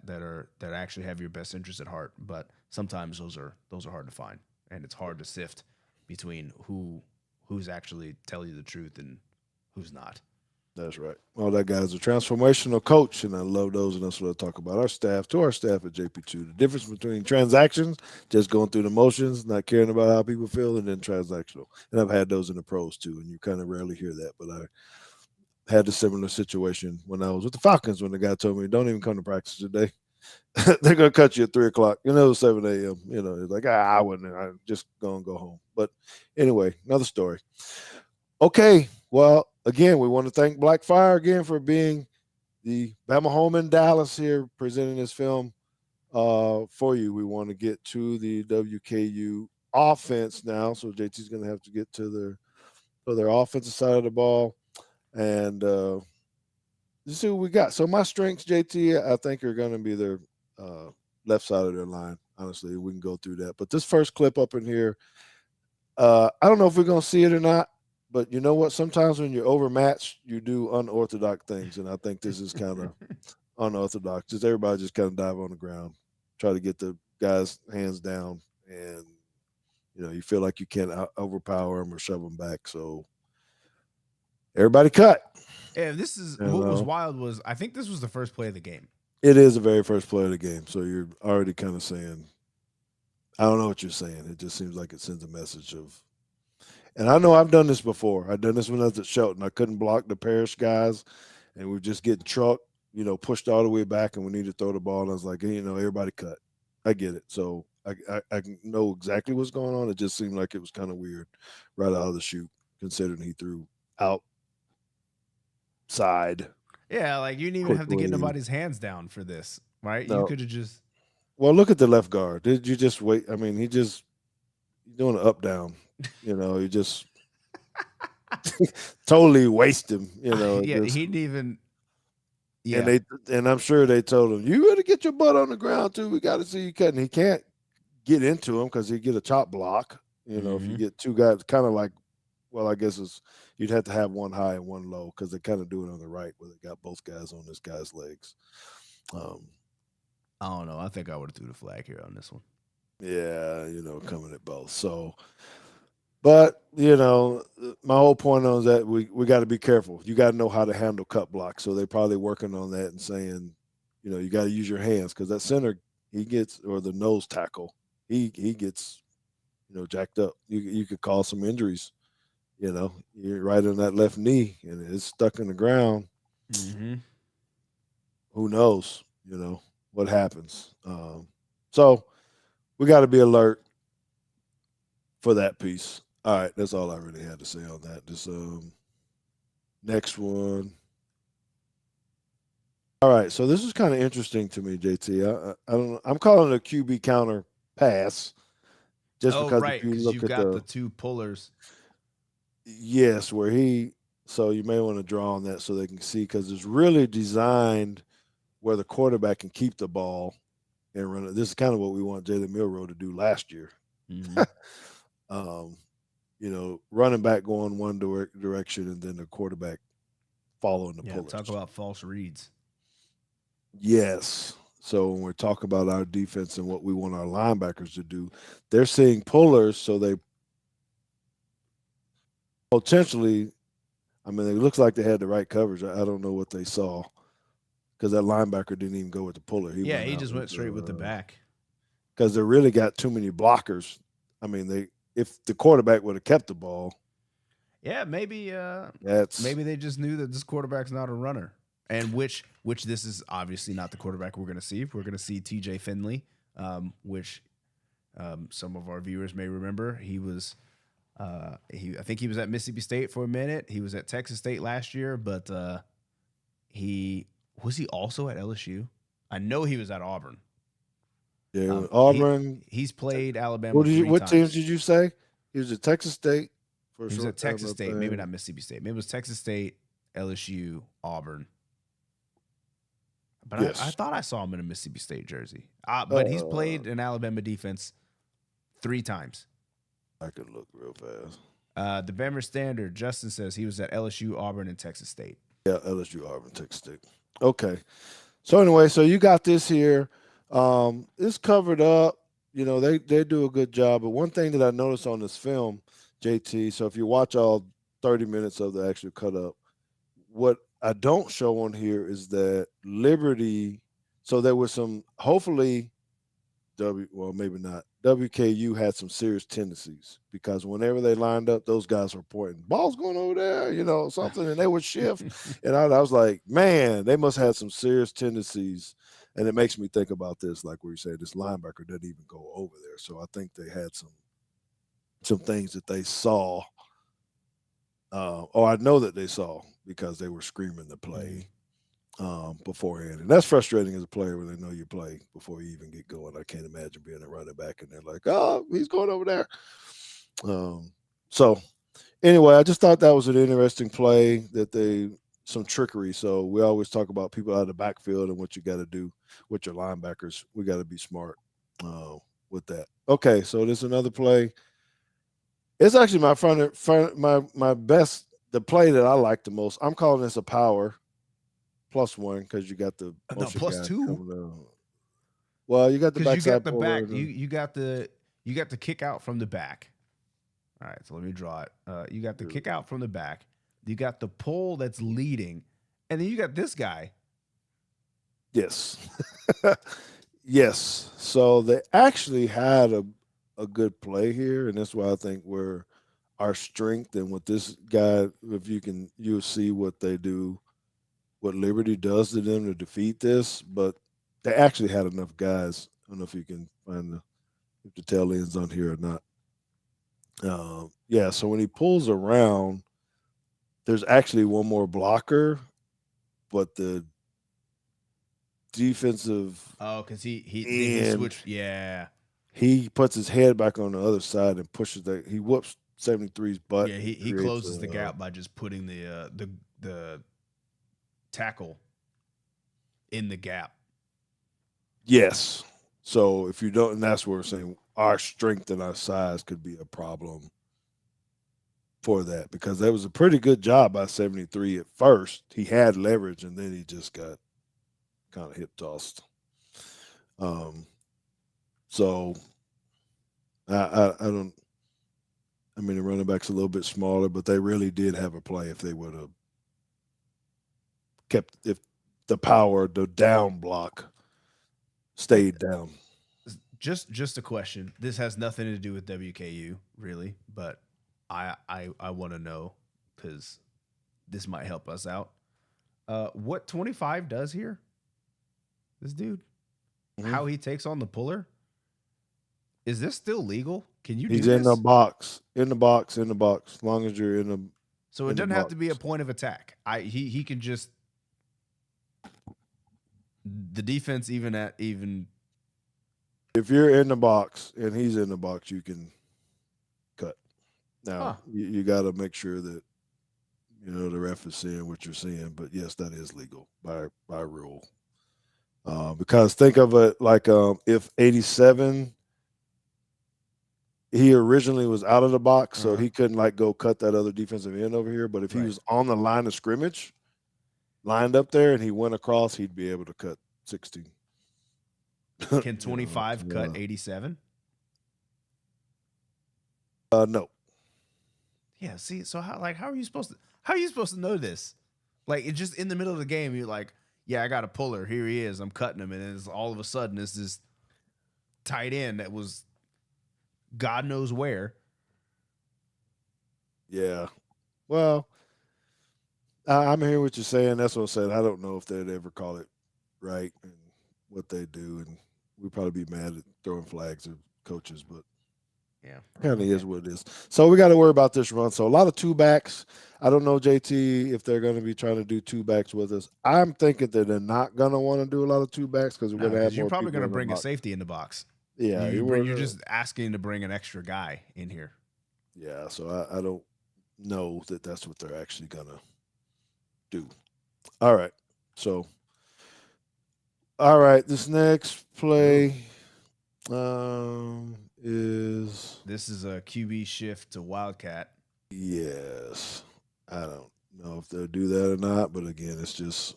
actually have your best interest at heart. But sometimes those are hard to find, and it's hard to sift between who's actually telling you the truth and who's not. That's right. Well, that guy's a transformational coach, and I love those, and that's what I talk about. Our staff at JP2, the difference between transactions, just going through the motions, not caring about how people feel, and then transactional. And I've had those in the pros too, and you kind of rarely hear that. But I had a similar situation when I was with the Falcons when the guy told me, don't even come to practice today. They're going to cut you at 3 o'clock, 7 a.m. It's like, I wouldn't. I'm just going to go home. But anyway, another story. Okay. Well, again, we want to thank Blackfire again for being the Bama home in Dallas here, presenting this film for you. We want to get to the WKU offense now. So JT's going to have to get to their offensive side of the ball. And let's see what we got. So my strengths, JT, I think are going to be their left side of their line. Honestly, we can go through that. But this first clip up in here, I don't know if we're going to see it or not. But you know what? Sometimes when you're overmatched, you do unorthodox things, and I think this is kind of unorthodox. Just everybody just kind of dive on the ground, try to get the guy's hands down, and you feel like you can't overpower them or shove them back. So everybody cut. Yeah, this is what was wild was I think this was the first play of the game. It is the very first play of the game, so you're already kind of saying, I don't know what you're saying. It just seems like it sends a message of. And I know I've done this before. I've done this when I was at Shelton. I couldn't block the Parrish guys, and we were just getting trucked, pushed all the way back, and we needed to throw the ball. And I was like, hey, everybody cut. I get it. So I know exactly what's going on. It just seemed like it was kind of weird right out of the chute, considering he threw outside. Yeah, like you didn't even have to get nobody's hands down for this, right? No. You could have just. Well, look at the left guard. Did you just wait? I mean, he's doing an up down. He just totally waste him. Yeah, just, he didn't even. Yeah, and I'm sure they told him, you got to get your butt on the ground too. We got to see you cutting. He can't get into him because he get a chop block. If you get two guys, kind of like, well, I guess you'd have to have one high and one low because they kind of do it on the right where they got both guys on this guy's legs. I don't know. I think I would have threw the flag here on this one. Yeah, coming at both. So. But, my whole point on that, we got to be careful. You got to know how to handle cut blocks. So they're probably working on that and saying, you got to use your hands because that center, he gets, or the nose tackle, he gets, jacked up. You could cause some injuries. You're right on that left knee and it's stuck in the ground. Mm-hmm. Who knows, what happens. So we got to be alert for that piece. All right, that's all I really had to say on that. This next one. All right, so this is kind of interesting to me, JT. I don't know. I'm calling it a QB counter pass just Oh, because if right, you because look you've at got the the two pullers. yes, where he so you may want to draw on that so they can see because it's really designed where the quarterback can keep the ball and run it. This is kind of what we want Jalen Milroe to do last year. Hmm. um, running back going one direction and then the quarterback following the Yeah, talk pullers. about false reads. Yes. So when we're talking about our defense and what we want our linebackers to do, they're seeing pullers, so they potentially. I mean, it looks like they had the right coverage. I don't know what they saw because that linebacker didn't even go with the puller. He Yeah, went he out just with went straight with the back. because they really got too many blockers. I mean, they if the quarterback would have kept the ball, Yeah, that's maybe they just knew that this quarterback's not a runner, and which this is obviously not the quarterback we're going to see. We're going to see T.J. Finley, which some of our viewers may remember. I think he was at Mississippi State for a minute. He was at Texas State last year, but he was he also at LSU. I know he was at Auburn. yeah. He Auburn. he's played What Alabama did you? three What teams times. did you say? He was at Texas State for a He was at short time. Texas I State, maybe think. not Mississippi State. Maybe it was Texas State, LSU, Auburn. But I Yes. thought I saw him in a Mississippi State jersey. But he's Uh, played an Alabama defense three times. I could look real fast. The Bama Standard, Justin says he was at LSU, Auburn, and Texas State. Yeah, LSU, Auburn, Texas State. Okay. So anyway, so you got this here. It's covered up. They do a good job. But one thing that I noticed on this film, JT. So if you watch all 30 minutes of the actual cut up, what I don't show on here is that Liberty. So there was some. Hopefully, well maybe not. WKU had some serious tendencies because whenever they lined up, those guys were pointing balls going over there, something, and they would shift. And I was like, man, they must have some serious tendencies. And it makes me think about this, like where you say this linebacker didn't even go over there. So I think they had some things that they saw, or I know that they saw because they were screaming the play beforehand. And that's frustrating as a player when they know you play before you even get going. I can't imagine being a running back and they're like, oh, he's going over there. So anyway, I just thought that was an interesting play that some trickery. So we always talk about people out of the backfield and what you got to do with your linebackers. We got to be smart with that. Okay, so there's another play. It's actually my best the play that I like the most. I'm calling this a power +1 because you got the No, motion plus guy two. coming down. Well, you got the Because you got backside the puller. back, you got the kick out from the back. All right, so let me draw it. You got the kick out from the back. You got the pull that's leading, and then you got this guy. Yes. Yes. So they actually had a good play here, and that's why I think we're our strength and what this guy, if you'll see what they do, what Liberty does to them to defeat this. But they actually had enough guys. I don't know if you can find if the tail ends on here or not. Yeah, so when he pulls around, there's actually one more blocker, but the defensive Oh, because he end, switched. Yeah, he puts his head back on the other side and pushes he whoops 73's butt yeah. and He creates closes the gap by just putting the tackle in the gap. yes. So if you don't, and that's where we're saying our strength and our size could be a problem for that because that was a pretty good job by 73 at first. He had leverage and then he just got kind of hip tossed. Um, so I don't. I mean, the running back's a little bit smaller, but they really did have a play if they would have kept if the down block Hey, stayed down. just a question. This has nothing to do with WKU, really, but I want to know because this might help us out. What 25 does here? This dude, Mm-hmm. how he takes on the puller. Is this still legal? Can you He's do in the this? box, in the box, in the box. As long as you're So it in the doesn't have box. to be a point of attack. He can just The defense, even if you're in the box and he's in the box, you can cut. Now you got to make sure that the ref is seeing what you're seeing. But yes, that is legal by rule. Because think of it like if 87, he originally was out of the box, so he couldn't like go cut that other defensive end over here. But if he was on the line of scrimmage, lined up there, and he went across, he'd be able to cut 16. Can 25 cut 87? No. Yeah. See, so how are you supposed to know this? Like, it's just in the middle of the game. You're like, yeah, I got a puller. Here he is. I'm cutting him, and then all of a sudden, it's this tight end that was God knows where. Yeah. Well, I'm hearing what you're saying. That's what I said. I don't know if they'd ever call it right and what they do, and we'd probably be mad at throwing flags at coaches, but yeah, kind of is what it is. So we got to worry about this run. So a lot of two backs. I don't know, JT, if they're going to be trying to do two backs with us. I'm thinking that they're not going to want to do a lot of two backs because we're going to have more. You're probably going to bring a box. Safety in the box. Yeah, you're just asking to bring an extra guy in here. Yeah, so I don't know that that's what they're actually going to do. All right. So, all right, this next play is a QB shift to Wildcat. Yes. I don't know if they'll do that or not, but again, it's just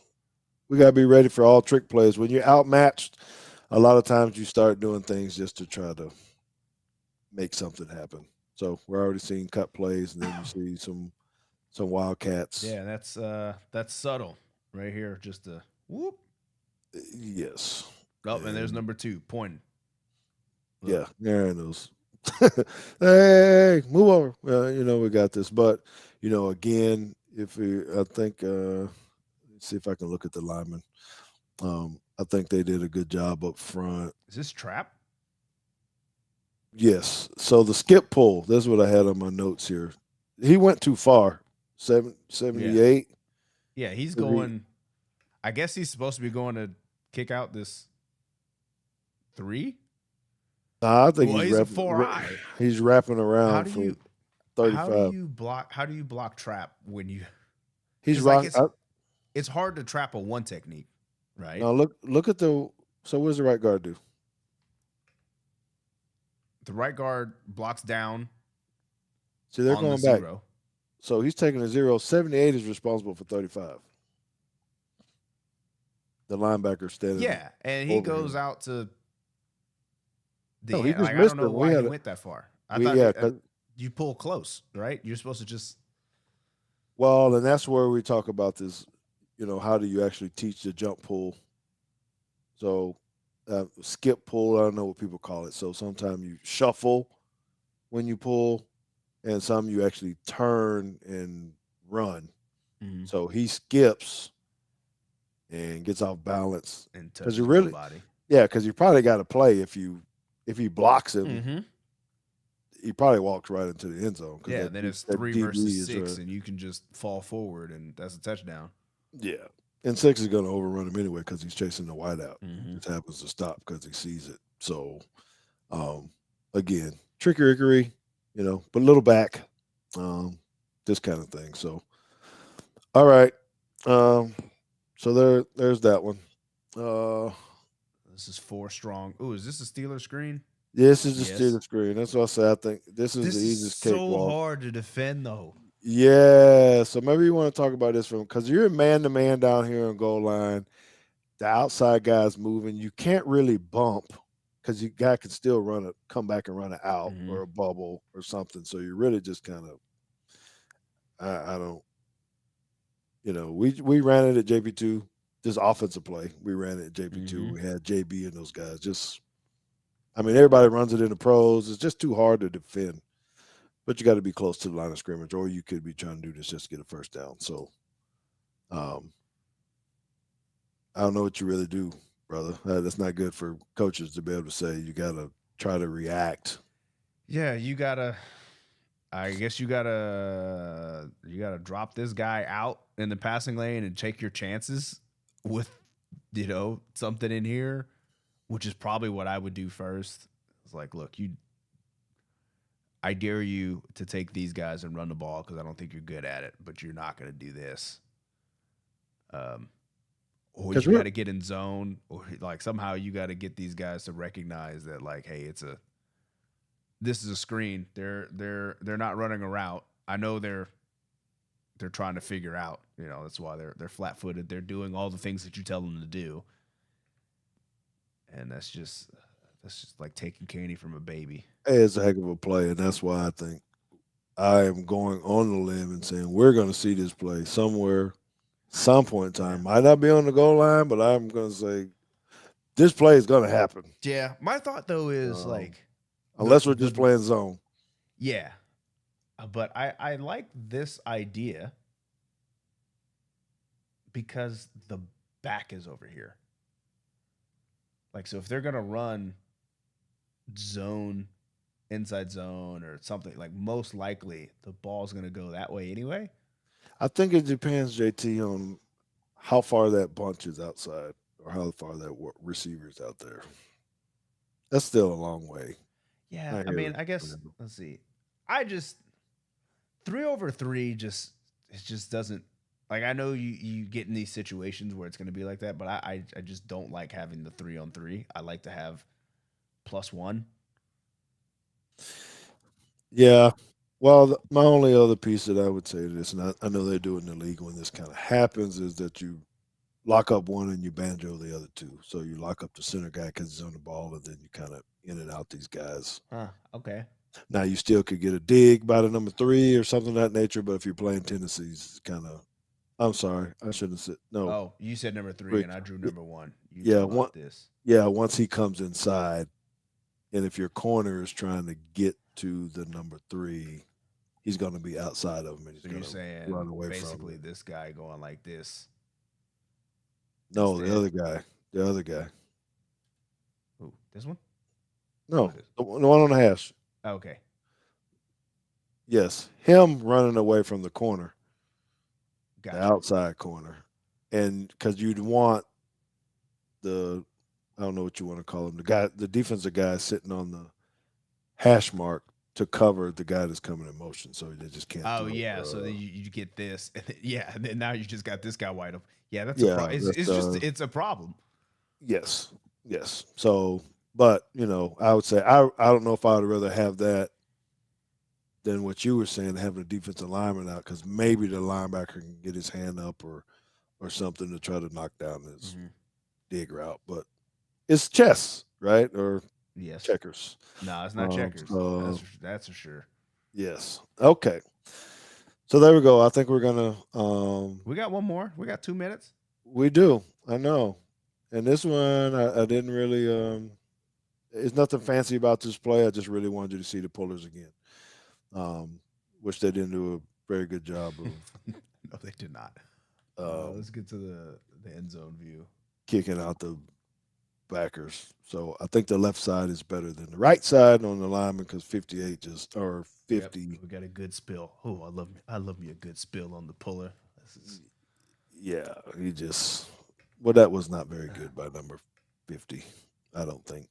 we got to be ready for all trick plays. When you're outmatched, a lot of times you start doing things just to try to make something happen. So we're already seeing cut plays, and then you see some Wildcats. Yeah, that's subtle right here. Just a whoop. Yes. Oh, and there's number 2 pointing. Yeah, there those. Hey, move over. We got this. But again, I think, let's see if I can look at the lineman. I think they did a good job up front. Is this trap? Yes. So the skip pull. That's what I had on my notes here. He went too far. 78. Yeah, he's going. I guess he's supposed to be going to kick out this 3. I think he's a 4-eye. He's wrapping around. How do you 35. How do you block trap when you? He's right. It's hard to trap a 1 technique, right? Now look at the. So what does the right guard do? The right guard blocks down. See, they're going back. 0. So he's taking a 0. 78 is responsible for 35. The linebacker standing. Yeah, and he goes out to. He just I missed don't know him. why he went that far. I thought you pull close, right? You're supposed to just. Well, and that's where we talk about this. How do you actually teach the jump pull? So, skip pull. I don't know what people call it. So sometimes you shuffle when you pull, and some you actually turn and run. Mm-hmm. So he skips and gets off balance because you really, because you probably got to play if he blocks him, he probably walks right into the end zone. Yeah, then it's 3 versus 6, and you can just fall forward, and that's a touchdown. Yeah, and 6 is going to overrun him anyway because he's chasing the wideout. Mm-hmm. It happens to stop because he sees it. So, again, trickery, but a little back, this kind of thing. So, all right. So there's that one. This is 4 strong. Oh, is this a Steeler screen? This is the Steeler screen. That's what I said. I think this is the easiest cakewalk. So hard to defend, though. Yeah. So maybe you want to talk about this because you're man-to-man down here on goal line. The outside guy's moving. You can't really bump because your guy can still come back and run it out or a bubble or something. So you're really just kind of, I don't, we ran it at JP2. This offensive play, we ran it at JP2. Mm-hmm. We had JB and those guys. Everybody runs it in the pros. It's just too hard to defend. But you got to be close to the line of scrimmage, or you could be trying to do this just to get a first down. So, I don't know what you really do, brother. That's not good for coaches to be able to say you got to try to react. Yeah, you gotta. I guess you gotta drop this guy out in the passing lane and take your chances with something in here, which is probably what I would do first. It's like, look, I dare you to take these guys and run the ball because I don't think you're good at it, but you're not going to do this. Or Because you got to get in zone, or like somehow you got to get these guys to recognize that, like, hey, this is a screen. They're not running a route. I know they're trying to figure out. That's why they're flat footed. They're doing all the things that you tell them to do, and that's just like taking candy from a baby. it's a heck of a play, and that's why I think I am going on the limb and saying we're going to see this play somewhere, some point in time. Might not be on the goal line, but I'm going to say this play is going to happen. Yeah, my thought though is unless we're just playing zone. Yeah, but I like this idea because the back is over here. Like, so if they're gonna run zone, inside zone, or something, like, most likely the ball's gonna go that way anyway. I think it depends, JT, on how far that bunch is outside or how far that receiver's out there. That's still a long way. Yeah, I mean, I guess let's see. I just 3-over-3 just doesn't, like, I know you get in these situations where it's going to be like that, but I just don't like having the 3-on-3. I like to have +1. Yeah. Well, my only other piece that I would say to this, and I know they do it in the league when this kind of happens, is that you lock up one and you banjo the other two. So you lock up the center guy because he's on the ball, and then you kind of in and out these guys. Okay. Now you still could get a dig by the number 3 or something of that nature, but if you're playing Tennessee's kind of, I'm sorry, I shouldn't have said no. Oh, you said number 3 and I drew number 1. This. Yeah, once he comes inside, and if your corner is trying to get to the number 3, he's going to be outside of him. And he's so you're saying run away basically from this guy going like this? No, instead? The other guy. Who? This one? No, the one on the hash. Okay. Yes, him running away from the corner, Gotcha. The outside corner, and because you'd want I don't know what you want to call him, the defensive guy sitting on the hash mark to cover the guy that's coming in motion, so they just can't. Oh yeah, so then you get this, and then now you just got this guy wide open. Yeah, that's it's a problem. Yes. So, but I would say I don't know if I would rather have that than what you were saying, having a defensive lineman out, because maybe the linebacker can get his hand up or something to try to knock down this dig route. But it's chess, right? Or checkers. No, it's not checkers. That's for sure. Yes. Okay. So there we go. I think we're gonna. We got one more. We got 2 minutes. We do. I know. And this one, I didn't really. It's nothing fancy about this play. I just really wanted you to see the pullers again. Which they didn't do a very good job of. No, they did not. Let's get to the end zone view. Kicking out the backers. So I think the left side is better than the right side on the lineman because 58 or 50. Yep, we got a good spill. Oh, I love me a good spill on the puller. Yeah, that was not very good by number 50. I don't think.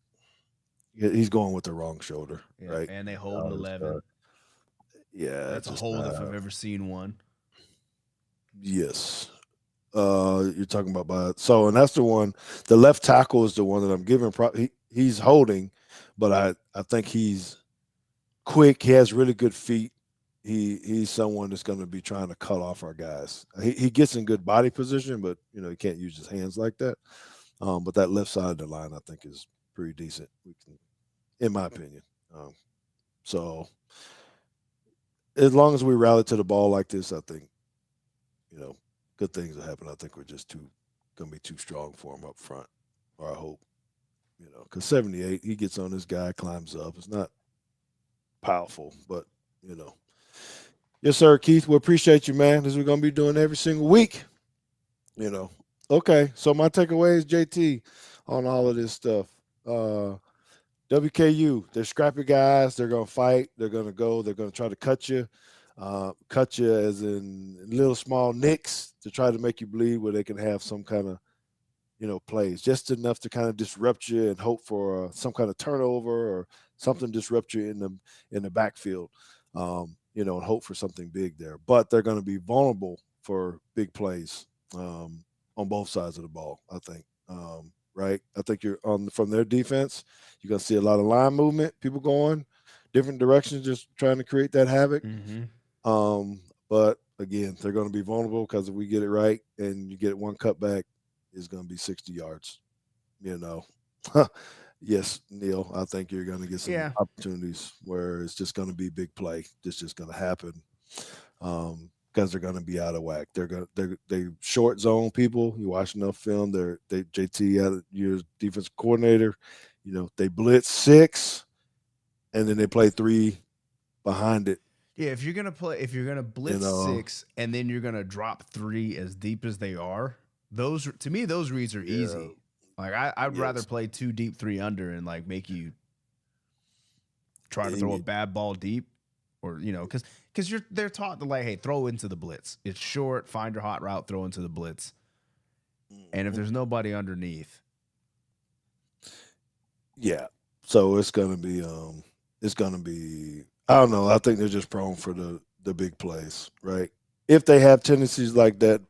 He's going with the wrong shoulder, right? And they hold an 11. Yeah, that's a hold if I've ever seen one. Yes. You're talking about and that's the one. The left tackle is the one that I'm giving. He's holding, but I think he's quick. He has really good feet. He's someone that's going to be trying to cut off our guys. He gets in good body position, but he can't use his hands like that. But that left side of the line, I think, is pretty decent. In my opinion. So as long as we rally to the ball like this, I think, good things will happen. I think we're just going to be too strong for him up front, or I hope, because 78, he gets on this guy, climbs up. It's not powerful, but, Yes, sir, Keith. We appreciate you, man. This we're going to be doing every single week, Okay, so my takeaway is JT on all of this stuff. WKU, they're scrappy guys. They're going to fight. They're going to go. They're going to try to cut you as in little small nicks to try to make you bleed where they can have some kind of, plays, just enough to kind of disrupt you and hope for some kind of turnover or something disrupt you in the backfield, and hope for something big there. But they're going to be vulnerable for big plays on both sides of the ball. I think, right? I think you're on from their defense. You're going to see a lot of line movement, people going different directions, just trying to create that havoc. Mm-hmm. But again, they're going to be vulnerable because if we get it right and you get one cutback, it's going to be 60 yards. You know, yes, Neil, I think you're going to get some Yeah. opportunities where it's just going to be big play. It's just going to happen because they're going to be out of whack. They short zone people. You watch enough film. They JT, your defense coordinator. They blitz 6, and then they play 3 behind it. Yeah, if you're gonna You blitz know, 6 and then you're gonna drop 3 as deep as they are, those to me those reads are yeah, easy. Like I'd rather yes. play 2 deep, 3 under, and like make you try to throw a And bad ball deep, or because they're taught to like, hey, throw into the blitz. It's short, find your hot route, throw into the blitz, and if Mhm. there's nobody underneath, Yeah. So it's gonna be I don't know. I think they're just prone for the big plays, right? If they have tendencies like that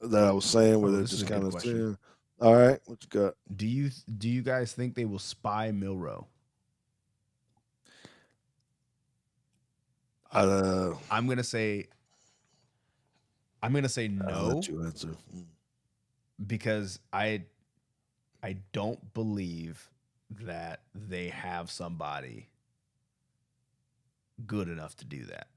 I was saying where oh, they're this is just a kind good of question. saying, all right, what you got? Do you guys think they will spy Milroe? Uh, I'm gonna say I'm gonna say I'll let no you answer. because I don't believe that they have somebody good enough to do that.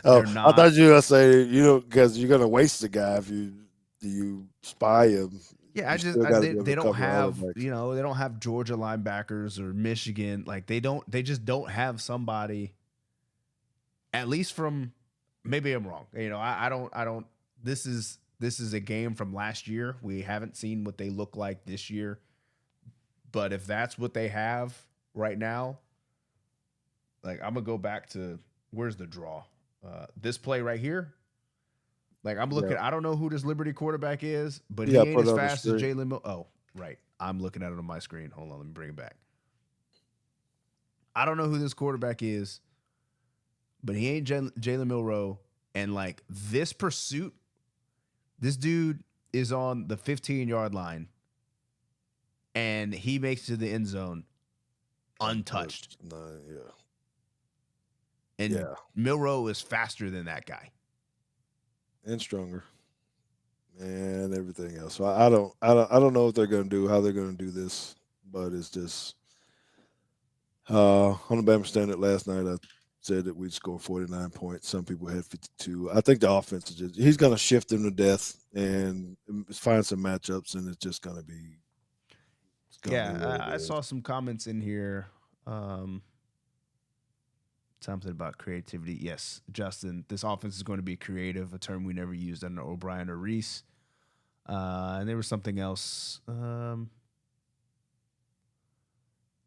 Oh, They're I not. thought you were gonna say because you're gonna waste the guy if you spy him. Yeah, You still got to be able they to don't cover other have backs. they don't have Georgia linebackers or Michigan. Like they just don't have somebody. At least from maybe I'm wrong. I don't. This is a game from last year. We haven't seen what they look like this year. But if that's what they have right now, like I'm gonna go back to where's the draw? This play right here. Like I'm Yeah, looking, I don't know who this Liberty quarterback is, but yeah. he ain't Put it as on the fast as screen. Jalen. Oh, right. I'm looking at it on my screen. Hold on, let me bring it back. I don't know who this quarterback is, but he ain't Jalen Milroe. And like this pursuit, this dude is on the 15-yard line, and he makes it to the end zone untouched. Untouched. No, yeah, And yeah, Milroe is faster than that guy. and stronger. And everything else. So I don't know what they're going to do, how they're going to do this, but it's just on the Bama Standard last night. I said that we'd score 49 points. Some people had 52. I think the offense is he's going to shift them to death and find some matchups, and it's going to be what Yeah, it I is. saw some comments in here. Um, Something about creativity. Yes, Justin, this offense is going to be creative, a term we never used under O'Brien or Reese. And there was something else.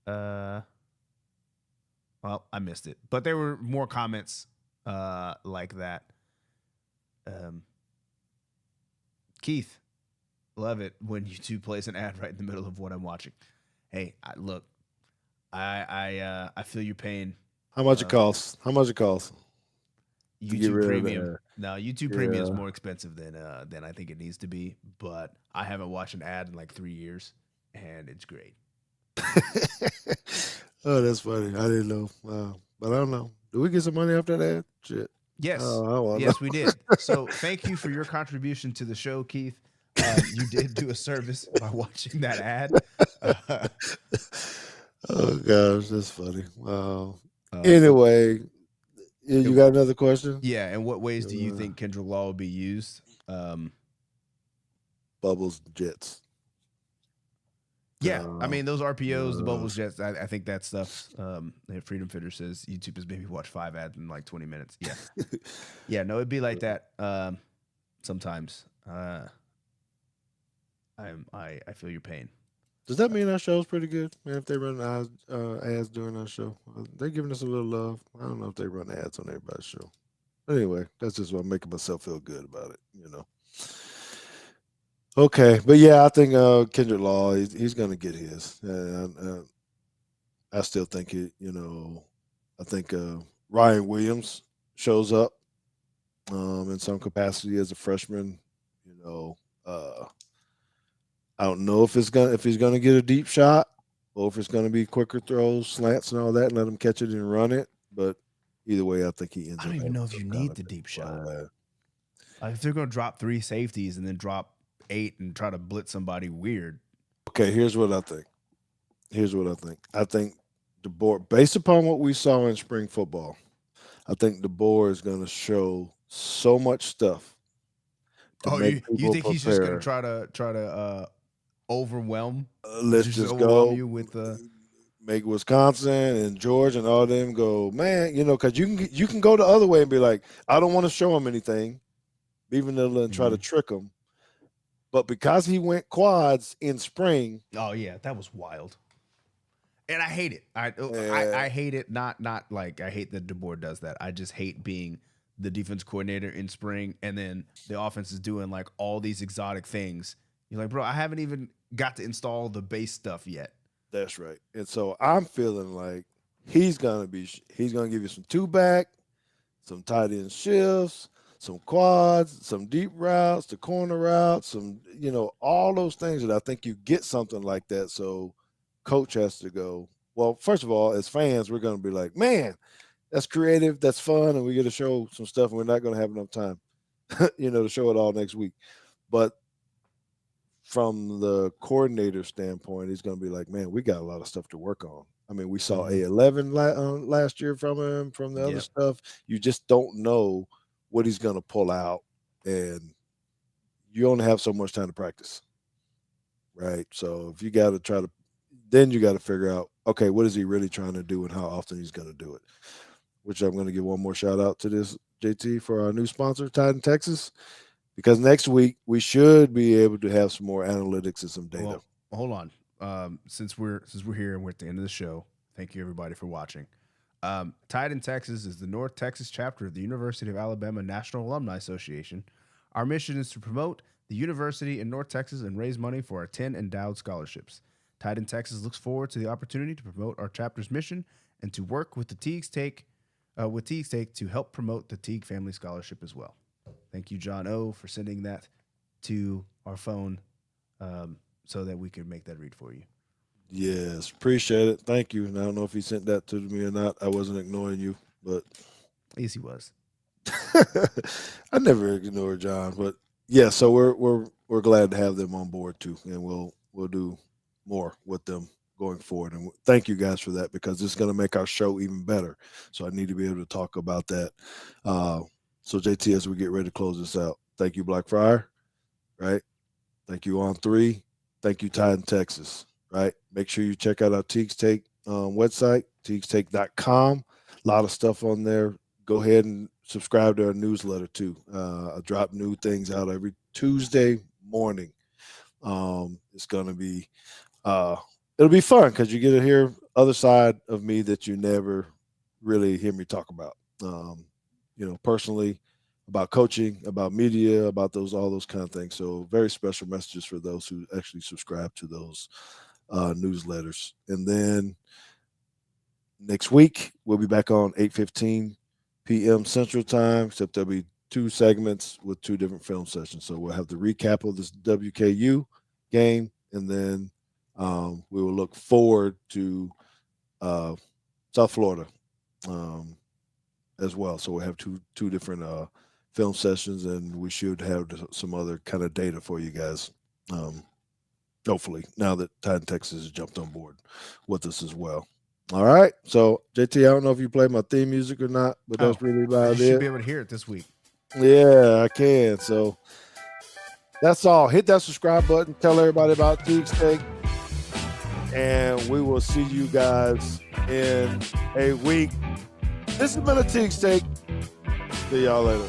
Uh, well, I missed it, but there were more comments like that. Um, Keith, love it when YouTube plays an ad right in the middle of what I'm watching. Hey, look, I feel your pain. How much it Um, costs? How much it costs to get YouTube rid of Premium. the No, YouTube Premium is Yeah. more expensive than I think it needs to be. But I haven't watched an ad in like 3 years, and it's great. Oh, that's funny. I didn't know. Wow. But I don't know. Do we get some money off that ad? Shit. Yes, Oh, I don't know. yes, we did. So thank you for your contribution to the show, Keith. You did do a service by watching that ad. Uh, Oh gosh, that's funny. Wow. but Anyway, you got another question? yeah, in what ways do you Uh, think Kendrick Law will be used? Um, Bubbles Jets. yeah, I Uh, mean those RPOs, the uh, bubbles, jets. I think that stuff. Freedom Fitter says YouTube has maybe watched 5 ads in like 20 minutes. Yeah, yeah, no, it'd be like that. Sometimes. I feel your pain. does that mean our show's pretty good, man? If they run ads during our show, they're giving us a little love. I don't know if they run ads on everybody's show. Anyway, that's just what I'm making myself feel good about it. Okay, but yeah, I think Kendrick Law he's going to get his. I still think I think Ryan Williams shows up in some capacity as a freshman. You know, I don't know if he's gonna get a deep shot or if it's gonna be quicker throws, slants, and all that, and let him catch it and run it. But either way, I think he ends I don't up even having know if some you kind need of the big deep shot. play. Like if they're going to drop 3 safeties and then drop 8 and try to blitz somebody weird. Okay, here's what I think. Here's what I think. I think DeBoer, based upon what we saw in spring football, I think DeBoer is going to show so much stuff to Oh, make you people think he's just going to prepare. try to overwhelm Let's just just overwhelm go. you with Make Wisconsin and Georgia and all them go, man, because you can go the other way and be like, I don't want to show him anything, even though and try to trick him. But because he went quads in spring, Oh yeah, that was wild. And I hate it. I uh, hate it. Not like I hate that DeBoer does that. I just hate being the defense coordinator in spring, and then the offense is doing like all these exotic things. You're like, bro, I haven't even got to install the base stuff yet. that's right. And so I'm feeling like he's gonna give you some two back, some tight end shifts, some quads, some deep routes, the corner routes, all those things that I think you get something like that. So coach has to go, well, first of all, as fans, we're gonna be like, man, that's creative, that's fun, and we get to show some stuff, and we're not gonna have enough time, to show it all next week. But from the coordinator standpoint, he's going to be like, man, we got a lot of stuff to work on. I mean, we saw A11 last year from him, from the other Yep. stuff. You just don't know what he's going to pull out, and you only have so much time to practice, right? So if you got to then you got to figure out, okay, what is he really trying to do and how often he's going to do it, which I'm going to give one more shout out to this, JT, for our new sponsor, Titan Texas, because next week we should be able to have some more analytics and some data. Well, hold on. Since we're here and we're at the end of the show, thank you everybody for watching. Titan Texas is the North Texas chapter of the University of Alabama National Alumni Association. Our mission is to promote the university in North Texas and raise money for our 10 endowed scholarships. Titan Texas looks forward to the opportunity to promote our chapter's mission and to work with the Teagues Take to help promote the Teague Family Scholarship as well. Thank you, John O, for sending that to our phone so that we could make that read for you. Yes, appreciate it. Thank you. And I don't know if he sent that to me or not. I wasn't ignoring you, but Yes, he was. I never ignore John. But yeah, so we're glad to have them on board too, and we'll do more with them going forward. And thank you guys for that, because it's going to make our show even better. So I need to be able to talk about that. So JT, as we get ready to close this out, thank you, Blackfriar. Right. Thank you, On Three. Thank you, Titan Texas. Right. Make sure you check out our Teagues Take website, teaguestake.com. A lot of stuff on there. Go ahead and subscribe to our newsletter too. I drop new things out every Tuesday morning. It's going to be it'll be fun because you get to hear other side of me that you never really hear me talk about. Personally, about coaching, about media, about all those kind of things. So very special messages for those who actually subscribe to those newsletters. And then next week we'll be back on 8:15 p.m. Central Time, except there'll be 2 segments with 2 different film sessions. So we'll have the recap of this WKU game, and then we will look forward to South Florida as well. So we'll have two different film sessions, and we should have some other kind of data for you guys. Hopefully, now that Titan Texas has jumped on board with us as well. All right. So JT, I don't know if you play my theme music or not, but that's really about it. You should be able to hear it this week. Yeah, I can. So that's all. Hit that subscribe button. Tell everybody about Teagues Take. And we will see you guys in a week. This has been a Teagues Take. See y'all later.